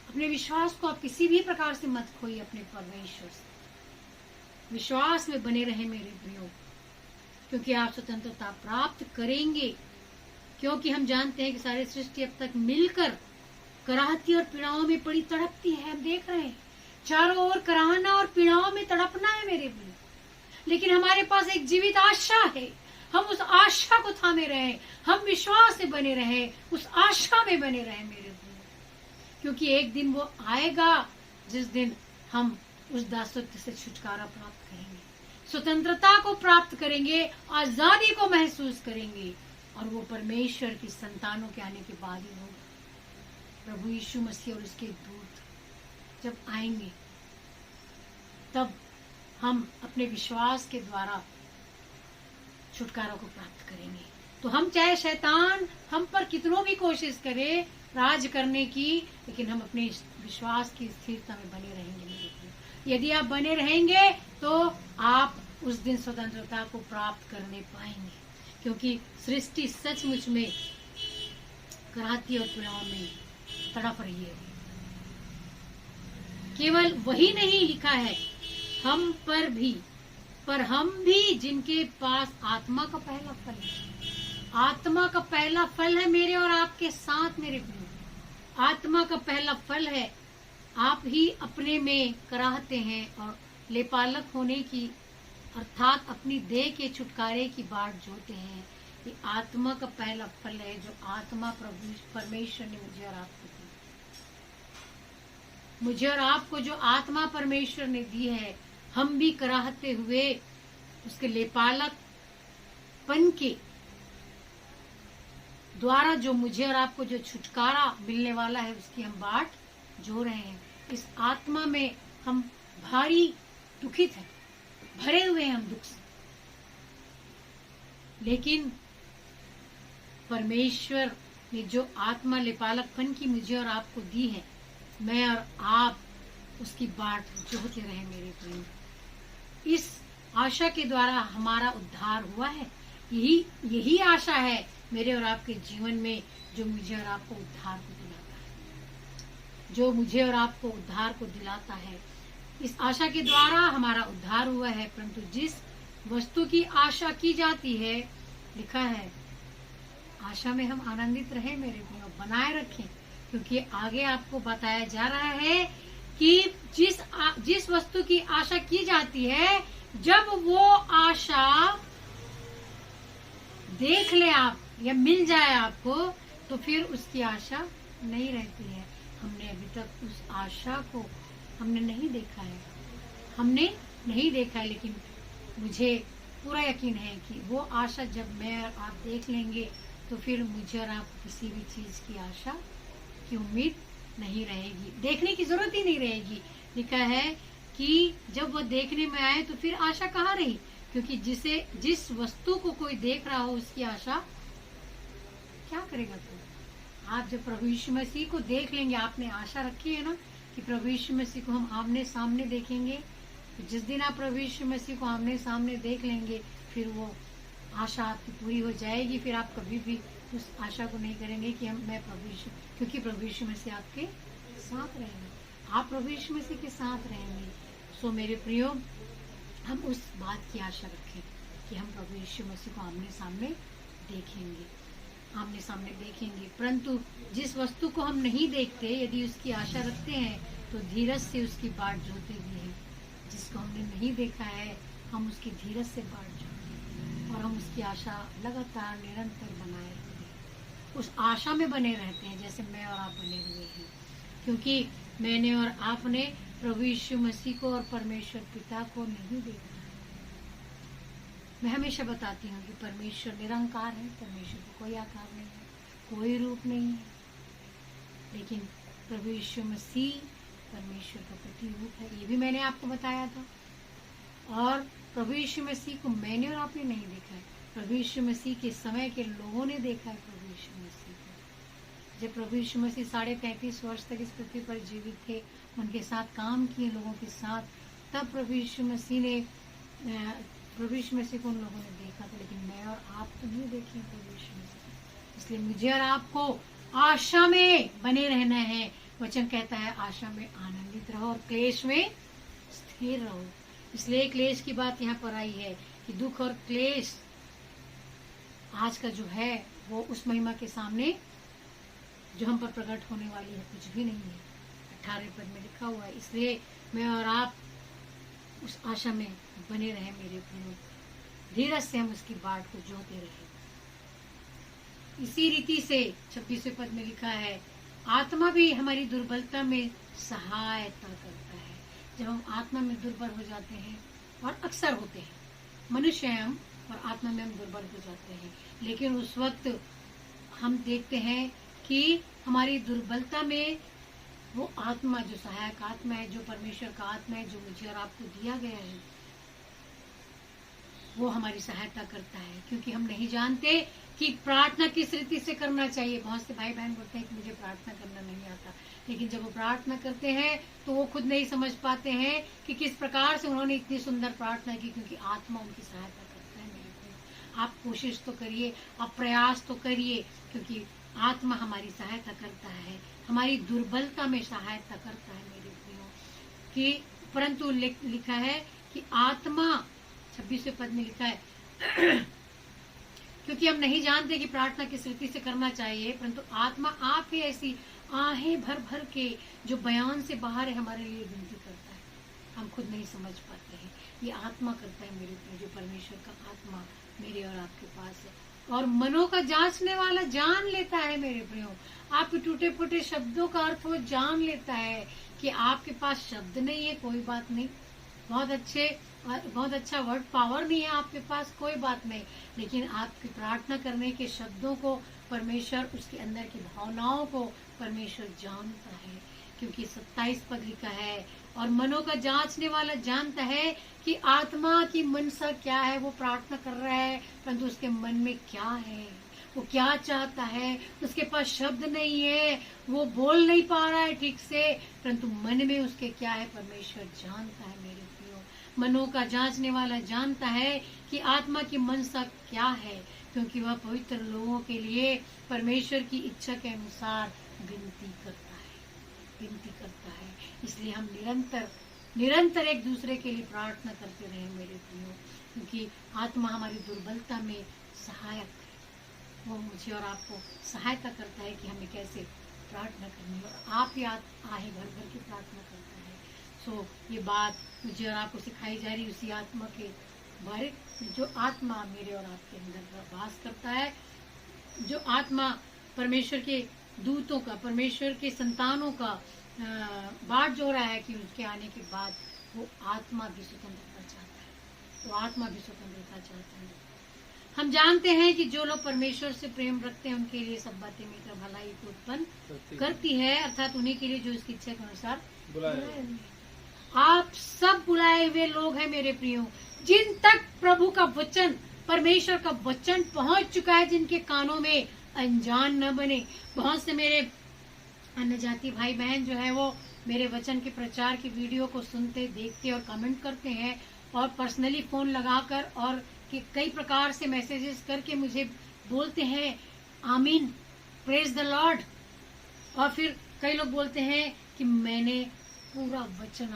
अपने विश्वास को आप किसी भी प्रकार से मत खोइए। अपने परमेश्वर से विश्वास में बने रहे मेरे प्रियो, क्योंकि आप स्वतंत्रता प्राप्त करेंगे। क्योंकि हम जानते हैं कि सारी सृष्टि अब तक मिलकर कराहती और पीड़ाओं में पड़ी तड़पती है। हम देख रहे हैं चारों ओर कराहना और पीड़ाओं में तड़पना है मेरे भाई, लेकिन हमारे पास एक जीवित आशा है। हम उस आशा को थामे रहे, हम विश्वास से बने रहे, उस आशा में बने रहे मेरे भाई, क्योंकि एक दिन वो आएगा जिस दिन हम उस दासत्व से छुटकारा प्राप्त करेंगे, स्वतंत्रता को प्राप्त करेंगे, आजादी को महसूस करेंगे, और वो परमेश्वर की संतानों के आने के बाद ही होगा। प्रभु यीशु मसीह और उसके दूत जब आएंगे तब हम अपने विश्वास के द्वारा छुटकारा को प्राप्त करेंगे। तो हम चाहे शैतान हम पर कितनों भी कोशिश करे राज करने की, लेकिन हम अपने विश्वास की स्थिरता में बने रहेंगे मेरे भाई। यदि आप बने रहेंगे तो आप उस दिन स्वतंत्रता को प्राप्त करने पाएंगे, क्योंकि सृष्टि सचमुच में कराहती और पीड़ाओं में तड़प रही है। केवल वही नहीं लिखा है हम पर हम भी जिनके पास आत्मा का पहला फल है। आत्मा का पहला फल है मेरे और आपके साथ मेरे प्रिय। आत्मा का पहला फल है आप ही अपने में कराहते हैं और लेपालक होने की अर्थात अपनी देह के छुटकारे की बाट जोते हैं। ये आत्मा का पहला फल है जो आत्मा प्रभु परमेश्वर ने मुझे और आपको दी। मुझे और आपको जो आत्मा परमेश्वर ने दी है, हम भी कराहते हुए उसके लेपालक पन के द्वारा जो मुझे और आपको जो छुटकारा मिलने वाला है उसकी हम बाट जो रहे हैं। इस आत्मा में हम भारी दुखित हैं, भरे हुए हैं हम दुख से, लेकिन परमेश्वर ने जो आत्मा लेपालकपन की मुझे और आपको दी है, मैं और आप उसकी बाट जोते रहे मेरे प्रिय। इस आशा के द्वारा हमारा उद्धार हुआ है। यही आशा है मेरे और आपके जीवन में जो मुझे और आपको उद्धार को दिलाता है, जो मुझे और आपको उद्धार को दिलाता है। इस आशा के द्वारा हमारा उद्धार हुआ है। परंतु जिस वस्तु की आशा की जाती है, लिखा है आशा में हम आनंदित रहे मेरे प्रिय, बनाए रखें, क्योंकि आगे आपको बताया जा रहा है कि जिस वस्तु की आशा की जाती है, जब वो आशा देख ले आप या मिल जाए आपको, तो फिर उसकी आशा नहीं रहती है। हमने अभी तक उस आशा को हमने नहीं देखा है, लेकिन मुझे पूरा यकीन है कि वो आशा जब मैं और आप देख लेंगे तो फिर मुझे और आप किसी भी चीज की आशा की उम्मीद नहीं रहेगी, देखने की जरूरत ही नहीं रहेगी। लिखा है कि जब वो देखने में आए तो फिर आशा कहाँ रही, क्योंकि जिस वस्तु को कोई देख रहा हो उसकी आशा क्या करेगा। तो आप जब प्रभु यीशु मसीह को देख लेंगे, आपने आशा रखी है ना कि प्रभु यीशु मसीह को हम आमने सामने देखेंगे, तो जिस दिन आप प्रभु यीशु मसीह को आमने सामने देख लेंगे, फिर वो आशा आपकी पूरी हो जाएगी। फिर आप कभी भी उस आशा को नहीं करेंगे कि मैं प्रभु यीशु, क्योंकि प्रभु यीशु मसीह आपके साथ रहेंगे, आप प्रभु यीशु मसीह के साथ रहेंगे। सो मेरे प्रियो, हम उस बात की आशा रखें कि हम प्रभु यीशु मसीह को आमने सामने देखेंगे। परंतु जिस वस्तु को हम नहीं देखते, यदि उसकी आशा रखते हैं, तो धीरज से उसकी बाट जोते भी हैं। जिसको हमने नहीं देखा है, हम उसकी धीरज से बाट जोते हैं और हम उसकी आशा लगातार निरंतर बनाए रखते हैं। उस आशा में बने रहते हैं जैसे मैं और आप बने हुए हैं, क्योंकि मैंने और आपने प्रभु यीशु मसीह को और परमेश्वर पिता को नहीं देखा। मैं हमेशा बताती हूँ कि परमेश्वर निरंकार है, परमेश्वर को कोई आकार नहीं है, कोई रूप नहीं है, लेकिन प्रभु यीशु मसीह परमेश्वर का प्रतिरूप है। ये भी मैंने आपको बताया था। और प्रभु यीशु मसीह को मैंने और आपने नहीं देखा है, प्रभु यीशु मसीह के समय के लोगों ने देखा है प्रभु यीशु मसीह को। जब प्रभु यीशु मसीह 35.5 वर्ष तक इस पृथ्वी पर जीवित थे, उनके साथ काम किए लोगों के साथ, तब प्रभु यीशु मसीह को उन लोगों ने देखा था। लेकिन मैं और आप तो नहीं देखे प्रभु यीशु मसीह। इसलिए मुझे और आपको आशा में बने रहना है। वचन कहता है आशा में आनंदित रहो और क्लेश में स्थिर रहो। इसलिए क्लेश की बात यहाँ पर आई है कि दुख और क्लेश आज का जो है वो उस महिमा के सामने जो हम पर प्रकट होने वाली है कुछ भी नहीं है। 18 पद में लिखा हुआ है। इसलिए मैं और आप उस आशा में बने रहे मेरे प्रियो, धीरज से हम उसकी बाट को जोते रहे। इसी रीति से 26वें पद में लिखा है, आत्मा भी हमारी दुर्बलता में सहायता करता है। जब हम आत्मा में दुर्बल हो जाते हैं, और अक्सर होते हैं, मनुष्य हैं हम और आत्मा में हम दुर्बल हो जाते हैं, लेकिन उस वक्त हम देखते हैं कि हमारी दुर्बलता में वो आत्मा, जो सहायक आत्मा है, जो परमेश्वर का आत्मा है, जो मुझे और आपको दिया गया है, वो हमारी सहायता करता है। क्योंकि हम नहीं जानते कि प्रार्थना किस रीति से करना चाहिए। बहुत से भाई बहन बोलते हैं कि मुझे प्रार्थना करना नहीं आता, लेकिन जब वो प्रार्थना करते हैं तो वो खुद नहीं समझ पाते हैं कि किस प्रकार से उन्होंने इतनी सुंदर प्रार्थना की, क्योंकि आत्मा उनकी सहायता करता है। मेरे को आप कोशिश तो करिए, आप प्रयास तो करिए, क्योंकि आत्मा हमारी सहायता करता है, हमारी दुर्बलता में सहायता करता है मेरे प्रियो। कि परंतु लिखा है कि आत्मा, 26वें पद में लिखा है, क्योंकि हम नहीं जानते कि प्रार्थना किस रीति से करना चाहिए, परंतु आत्मा आप ही ऐसी आहें भर भर के जो बयान से बाहर है हमारे लिए विनती करता है। हम खुद नहीं समझ पाते हैं, ये आत्मा करता है मेरे प्रियो। जो परमेश्वर का आत्मा मेरे और आपके पास है, और मनों का जांचने वाला जान लेता है मेरे प्रियो। आपके टूटे फूटे शब्दों का अर्थ वो जान लेता है कि आपके पास शब्द नहीं है, कोई बात नहीं, बहुत अच्छा वर्ड पावर नहीं है आपके पास, कोई बात नहीं, लेकिन आपकी प्रार्थना करने के शब्दों को परमेश्वर, उसके अंदर की भावनाओं को परमेश्वर जानता है। क्योंकि 27 पद लिखा है, और मनों का जांचने वाला जानता है कि आत्मा की मनसा क्या है। वो प्रार्थना कर रहा है, परंतु उसके मन में क्या है, वो क्या चाहता है, उसके पास शब्द नहीं है, वो बोल नहीं पा रहा है ठीक से, परंतु मन में उसके क्या है परमेश्वर जानता है मेरे प्रियो। मनों का जांचने वाला जानता है कि आत्मा की मनसा क्या है, क्योंकि वह पवित्र लोगों के लिए परमेश्वर की इच्छा के अनुसार विनती करता है। इसलिए हम निरंतर एक दूसरे के लिए प्रार्थना करते रहे मेरे प्रियो, क्योंकि आत्मा हमारी दुर्बलता में सहायक है। वो मुझे और आपको सहायता करता है कि हमें कैसे प्रार्थना करनी है, और आप ही आहे भर भर की प्रार्थना करता है। सो ये बात मुझे और आपको सिखाई जा रही उसी आत्मा के बारे, जो आत्मा मेरे और आपके अंदर वास करता है, जो आत्मा परमेश्वर के दूतों का, परमेश्वर के संतानों का बाट जो रहा है कि उसके आने के बाद वो आत्मा भी स्वतंत्रता चाहता है, तो आत्मा भी स्वतंत्रता चाहता है। हम जानते हैं कि जो लोग परमेश्वर से प्रेम रखते हैं उनके लिए सब बातें मिलकर भलाई को उत्पन्न करती है, अर्थात उन्हीं के लिए जो इसकी इच्छा के अनुसार बुलाए हुए। आप सब बुलाए हुए लोग हैं मेरे प्रियो, जिन तक प्रभु का वचन, परमेश्वर का वचन पहुंच चुका है, जिनके कानों में अनजान न बने। बहुत से मेरे अन्य जाति भाई बहन जो है वो मेरे वचन के प्रचार की वीडियो को सुनते, देखते और कमेंट करते हैं, और पर्सनली फोन लगाकर और कई प्रकार से मैसेजेस करके मुझे बोलते हैं आमीन, प्रेज द लॉर्ड। और फिर कई लोग बोलते हैं कि मैंने पूरा वचन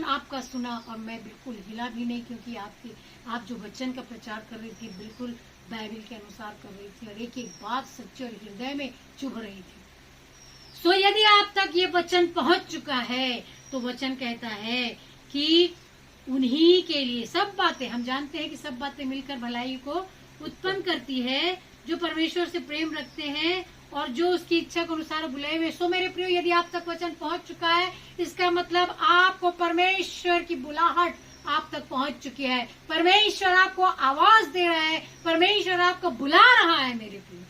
आपका सुना और मैं बिल्कुल हिला भी नहीं, क्योंकि आप जो वचन का प्रचार कर रही थी बिल्कुल बाइबल के अनुसार कर रही थी, और एक एक बात सच्ची और हृदय में चुभ रही थी। सो यदि आप तक ये वचन पहुंच चुका है, तो वचन कहता है कि उन्हीं के लिए सब बातें, हम जानते हैं कि सब बातें मिलकर भलाई को उत्पन्न करती है, जो परमेश्वर से प्रेम रखते हैं और जो उसकी इच्छा के अनुसार बुलाए हुए। सो मेरे प्रियो, यदि आप तक वचन पहुंच चुका है, इसका मतलब आपको परमेश्वर की बुलाहट आप तक पहुंच चुकी है। परमेश्वर आपको आवाज दे रहा है, परमेश्वर आपको बुला रहा है मेरे प्रियो।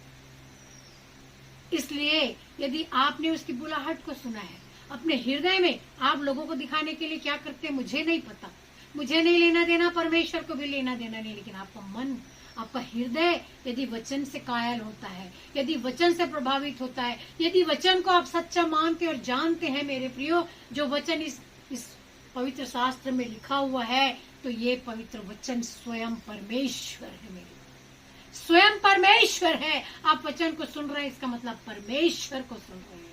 इसलिए यदि आपने उसकी बुलाहट को सुना है, अपने हृदय में, आप लोगों को दिखाने के लिए क्या करते हैं मुझे नहीं पता, मुझे नहीं लेना देना, परमेश्वर को भी लेना देना नहीं, लेकिन आपका मन, आपका हृदय यदि वचन से कायल होता है, यदि वचन से प्रभावित होता है, यदि वचन को आप सच्चा मानते और जानते हैं मेरे प्रियो, जो वचन इस पवित्र शास्त्र में लिखा हुआ है, तो ये पवित्र वचन स्वयं परमेश्वर है मेरे, स्वयं परमेश्वर है। आप वचन को सुन रहे हैं, इसका मतलब परमेश्वर को सुन रहे हैं।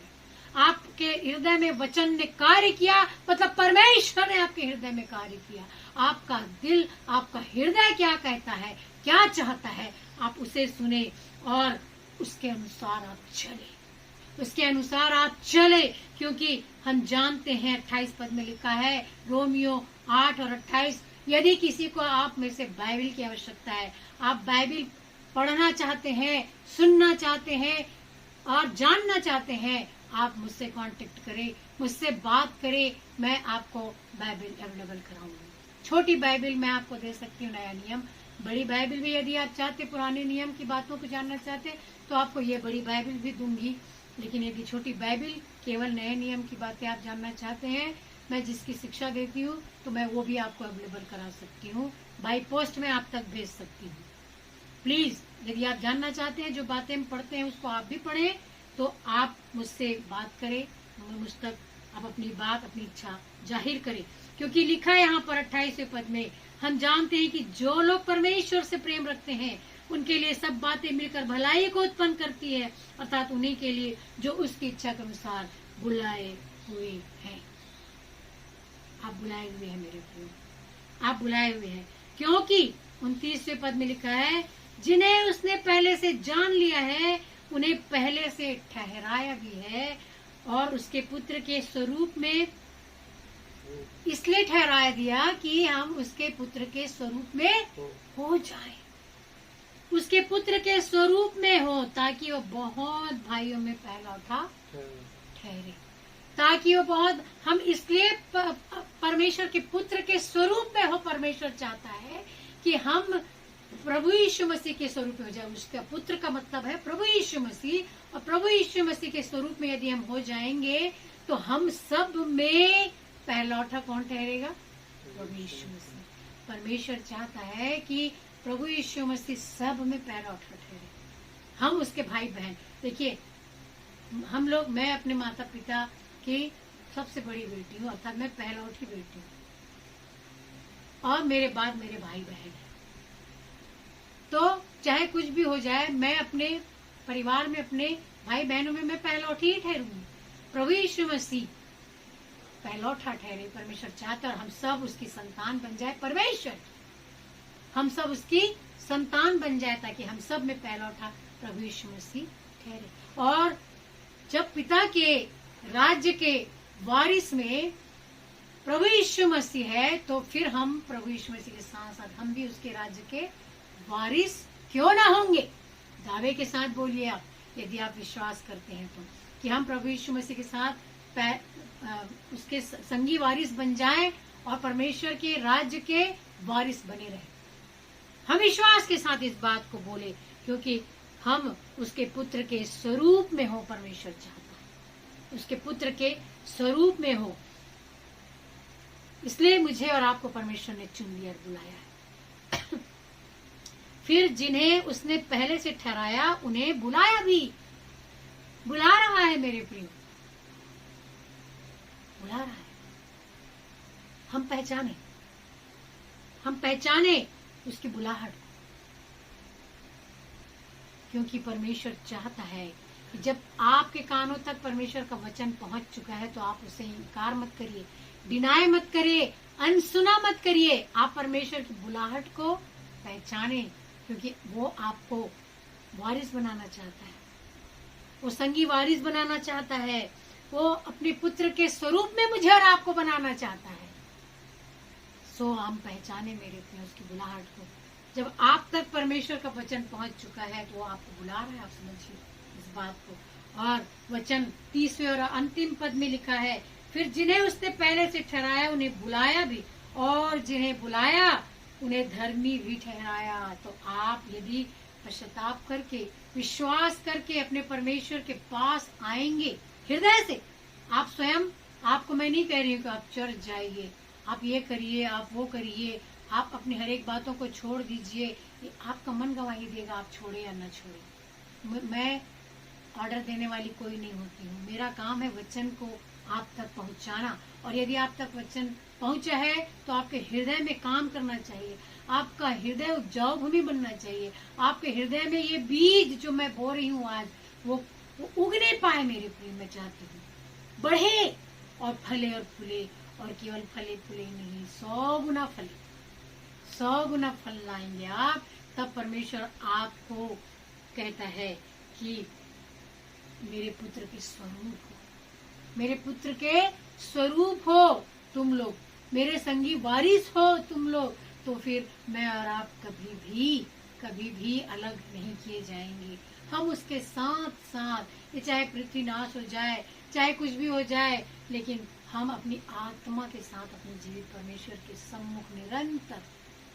आपके हृदय में वचन ने कार्य किया, मतलब परमेश्वर ने आपके हृदय में कार्य किया। आपका दिल, आपका हृदय क्या कहता है, क्या चाहता है, आप उसे सुने और उसके अनुसार आप चले, उसके अनुसार आप चले। क्योंकि हम जानते हैं 28 पद में लिखा है, रोमियो 8 और 28, यदि किसी को आप में से बाइबल की आवश्यकता है, आप बाइबल पढ़ना चाहते हैं, सुनना चाहते हैं और जानना चाहते हैं, आप मुझसे कांटेक्ट करें, मुझसे बात करें, मैं आपको बाइबल अवेलेबल कराऊंगी। छोटी बाइबल मैं आपको दे सकती हूँ, नया नियम। बड़ी बाइबल भी यदि आप चाहते, पुराने नियम की बातों को जानना चाहते, तो आपको ये बड़ी बाइबल भी दूंगी। लेकिन यदि छोटी बाइबल, केवल नए नियम की बातें आप जानना चाहते हैं, मैं जिसकी शिक्षा देती हूँ, तो मैं वो भी आपको अवेलेबल करा सकती हूँ, बाई पोस्ट में आप तक भेज सकती हूँ। प्लीज, यदि आप जानना चाहते हैं, जो बातें हम पढ़ते हैं उसको आप भी पढ़ें, तो आप मुझसे बात करें, मुझ तक आप अपनी बात, अपनी इच्छा जाहिर करें। क्योंकि लिखा है यहाँ पर 28वें पद में, हम जानते हैं कि जो लोग परमेश्वर से प्रेम रखते हैं उनके लिए सब बातें मिलकर भलाई को उत्पन्न करती है, अर्थात उन्हीं के लिए जो उसकी इच्छा के अनुसार बुलाए हुए हैं। आप बुलाए हुए हैं मेरे प्रियो, आप बुलाए हुए हैं। क्योंकि 29वें पद में लिखा है, जिन्हें उसने पहले से जान लिया है उन्हें पहले से ठहराया भी है, और उसके पुत्र के स्वरूप में इसलिए ठहराया दिया कि हम उसके पुत्र के स्वरूप में हो जाएं, उसके पुत्र के स्वरूप में हो, ताकि वो बहुत भाइयों में पहला उठा ठहरे, ताकि वो बहुत, हम इसलिए परमेश्वर के पुत्र के स्वरूप में हो। परमेश्वर चाहता है कि हम प्रभु यीशु मसीह के स्वरूप में हो जाए। उसका पुत्र का मतलब है प्रभु यीशु मसीह, और प्रभु यीशु मसीह के स्वरूप में यदि हम हो जाएंगे तो हम सब में पहलौठा कौन ठहरेगा? प्रभु यीशु मसीह। परमेश्वर चाहता है कि प्रभु यीशु मसीह सब में पहलौठा ठहरे, हम उसके भाई बहन। देखिए, हम लोग, मैं अपने माता पिता की सबसे बड़ी बेटी हूँ, अर्थात मैं पहलौठी बेटी हूँ, और मेरे बाद मेरे भाई बहन हैं। तो चाहे कुछ भी हो जाए, मैं अपने परिवार में, अपने भाई बहनों में मैं पहलौठी ही ठहरूंगी। प्रभु यीशु मसीह पहलौठा ठहरे, परमेश्वर चाहता है, और हम सब उसकी संतान बन जाए। परमेश्वर, हम सब उसकी संतान बन जाए, ताकि हम सब में पहलौठा प्रभु यीशु मसीह ठहरे। और जब पिता के राज्य के वारिस में प्रभु यीशु मसीह है, तो फिर हम प्रभु यीशु मसीह के साथ साथ हम भी उसके राज्य के वारिस क्यों ना होंगे? दावे के साथ बोलिए आप, यदि आप विश्वास करते हैं तो, कि हम प्रभु यीशु मसीह के साथ उसके संगी वारिस बन जाएं और परमेश्वर के राज्य के वारिस बने रहे। हम विश्वास के साथ इस बात को बोले, क्योंकि हम उसके पुत्र के स्वरूप में हो। परमेश्वर चाहता है उसके पुत्र के स्वरूप में हो, इसलिए मुझे और आपको परमेश्वर ने चुन लिया और बुलाया है। फिर जिन्हें उसने पहले से ठहराया उन्हें बुलाया भी, बुला रहा है मेरे प्रिय, बुला रहा है। हम पहचाने उसकी बुलाहट, क्योंकि परमेश्वर चाहता है कि जब आपके कानों तक परमेश्वर का वचन पहुंच चुका है, तो आप उसे इनकार मत करिए, डिनाय मत करिए, अनसुना मत करिए। आप परमेश्वर की बुलाहट को पहचाने, क्योंकि वो आपको वारिस बनाना चाहता है, वो संगी वारिस बनाना चाहता है, वो अपने पुत्र के स्वरूप में मुझे और आपको बनाना चाहता है। सो हम पहचाने मेरे प्रिय उसकी बुलाहट को। जब आप तक परमेश्वर का वचन पहुंच चुका है, तो वो आपको बुला रहा है, आप समझिए इस बात को। और वचन 30वें और अंतिम पद में लिखा है, फिर जिन्हें उसने पहले से ठहराया उन्हें बुलाया भी, और जिन्हें बुलाया उन्हें धर्मी भी ठहराया। तो आप यदि पश्चाताप करके, विश्वास करके अपने परमेश्वर के पास आएंगे हृदय से, आप स्वयं, आपको मैं नहीं कह रही हूँ कि आप चर्च जाइए, आप ये करिए, आप वो करिए, आप अपनी हर एक बातों को छोड़ दीजिए, ये आपका मन गवाही देगा, आप छोड़े या न छोड़े। मैं ऑर्डर देने वाली कोई नहीं होती हूँ, मेरा काम है वचन को आप तक पहुँचाना। और यदि आप तक वचन पहुँचा है, तो आपके हृदय में काम करना चाहिए, आपका हृदय उपजाऊ भूमि बनना चाहिए, आपके हृदय में ये बीज जो मैं बो रही हूँ आज, वो उगने पाए मेरे प्रिय। मैं चाहती हूँ बढ़े और फले और फूले और केवल फले फूले नहीं, 100 गुना फले, 100 गुना फल लाएंगे आप। तब परमेश्वर आपको कहता है कि मेरे पुत्र के स्वरूप हो, मेरे पुत्र के स्वरूप हो तुम लोग, मेरे संगी वारिस हो तुम लोग, तो फिर मैं और आप कभी भी अलग नहीं किए जाएंगे। हम उसके साथ साथ, ये चाहे पृथ्वी नाश हो जाए, चाहे कुछ भी हो जाए, लेकिन हम अपनी आत्मा के साथ अपने जीवित परमेश्वर के सम्मुख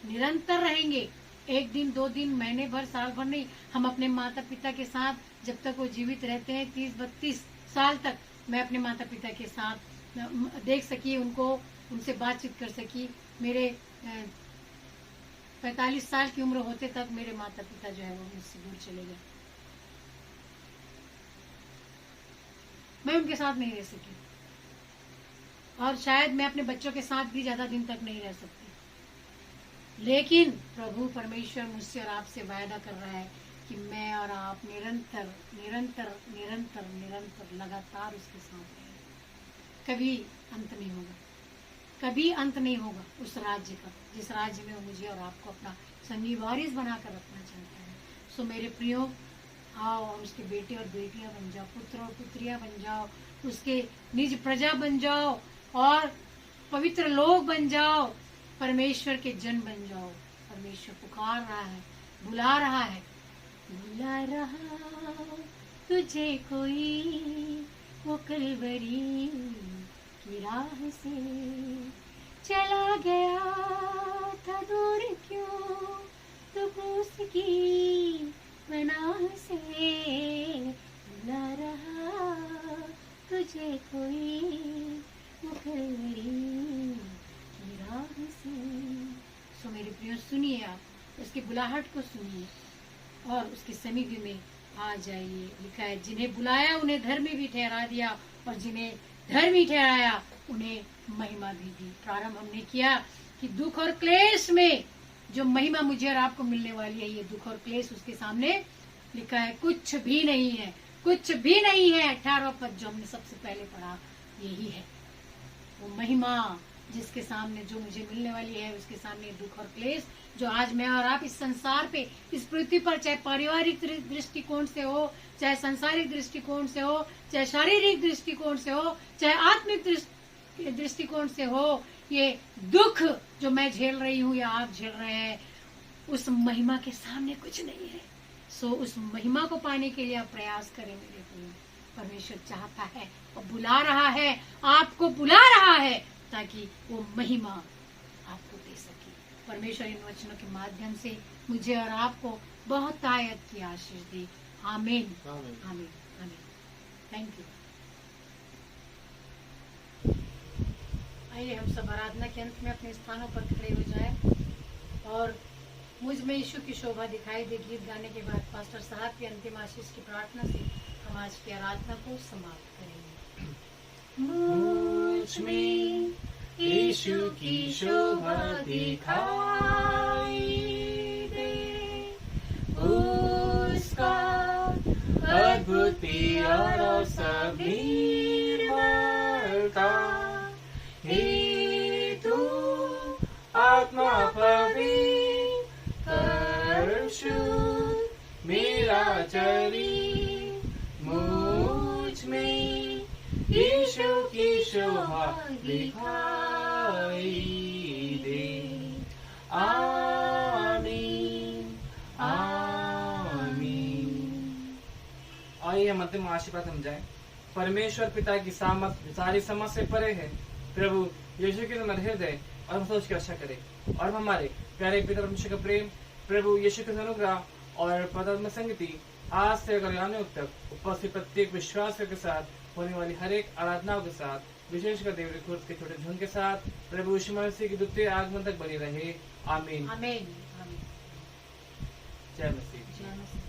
निरंतर रहेंगे। 1 दिन 2 दिन, महीने भर, साल भर नहीं, हम अपने माता पिता के साथ जब तक वो जीवित रहते हैं, 30-32 साल तक मैं अपने माता पिता के साथ देख सकी, उनसे बातचीत कर सकी। मेरे 45 साल की उम्र होते तक मेरे माता पिता जो है वो मुझसे दूर चले गए, मैं उनके साथ नहीं रह सकी, और शायद मैं अपने बच्चों के साथ भी ज्यादा दिन तक नहीं रह सकती। लेकिन प्रभु परमेश्वर मुझसे और आपसे वायदा कर रहा है कि मैं और आप निरंतर निरंतर निरंतर निरंतर लगातार उसके साथ रहेंगे। कभी अंत नहीं होगा, कभी अंत नहीं होगा उस राज्य का, जिस राज्य में वो मुझे और आपको अपना संगी वारिस बनाकर रखना चाहता है। सो मेरे प्रियो, आओ और उसके बेटे और बेटियां बन जाओ, पुत्र और पुत्रियां बन जाओ, उसके निज प्रजा बन जाओ और पवित्र लोग बन जाओ, परमेश्वर के जन बन जाओ। परमेश्वर पुकार रहा है, बुला रहा है, बुला रहा तुझे कोई, वो कलवरी की राह से चला गया था दूर क्यों, तो क्रूस की पनाह से बुला रहा तुझे कोई, वो कलवरी की राह से। सो मेरे प्रियो, सुनिए, आप उसकी बुलाहट को सुनिए और उसके समीप में आ जाइए। लिखा है, जिन्हें बुलाया उन्हें धर्मी भी ठहरा दिया, और जिन्हें धर्मी ठहराया उन्हें महिमा भी दी। प्रारंभ हमने किया कि दुख और क्लेश में जो महिमा मुझे और आपको मिलने वाली है, ये दुख और क्लेश उसके सामने लिखा है कुछ भी नहीं है, कुछ भी नहीं है। 18वां पद जो हमने सबसे पहले पढ़ा, यही है वो महिमा जिसके सामने जो मुझे मिलने वाली है, उसके सामने दुख और क्लेश जो आज मैं और आप इस संसार पे, इस पृथ्वी पर, चाहे पारिवारिक दृष्टिकोण से हो, चाहे सांसारिक दृष्टिकोण से हो, चाहे शारीरिक दृष्टिकोण से हो, चाहे आत्मिक दृष्टिकोण से हो, ये दुख जो मैं झेल रही हूँ या आप झेल रहे हैं, उस महिमा के सामने कुछ नहीं है। सो उस महिमा को पाने के लिए आप प्रयास करें मेरे प्रिय। परमेश्वर चाहता है और बुला रहा है, आपको बुला रहा है, ताकि वो महिमा आपको दे सके। परमेश्वर इन वचनों के माध्यम से मुझे और आपको बहुत आयत की आशीष दे। आमीन, आमीन, आमीन। Thank you. आइए हम सब आराधना के अंत में अपने स्थानों पर खड़े हो जाएं और मुझ में यीशु की शोभा दिखाई दे गीत गाने के बाद पास्टर साहब की अंतिम आशीष की प्रार्थना से हम आज की आराधना को समाप्त करेंगे। मुझ में यीशु की शोभा दिखाई दे, उसका अद्भुत प्यार और सभी निर्मलता, हे तू आत्मा पवित्र शुद्ध मेरा चरी, मुझ में यीशु की शोभा दिखाई दे। आमीन, आमीन। आइए हम अंतिम आशीर्वाद हम जाए। परमेश्वर पिता की सारी समझ से परे है। प्रभु यीशु के हृदय और सोच की रक्षा करे, और हमारे प्यारे पिता परमेश्वर का प्रेम, प्रभु यीशु के अनुग्रह और पवित्र संगति आज से कल्याणों तक उपस्थित प्रत्येक विश्वास के साथ होने वाली हर एक आराधनाओं के साथ, विशेषकर देवरी खुद के छोटे झुंड के साथ प्रभु यीशु मसीह की द्वितीय आगमन तक बनी रहे। आमीन, आमीन, आमीन। जय मसीह। जय मसीह।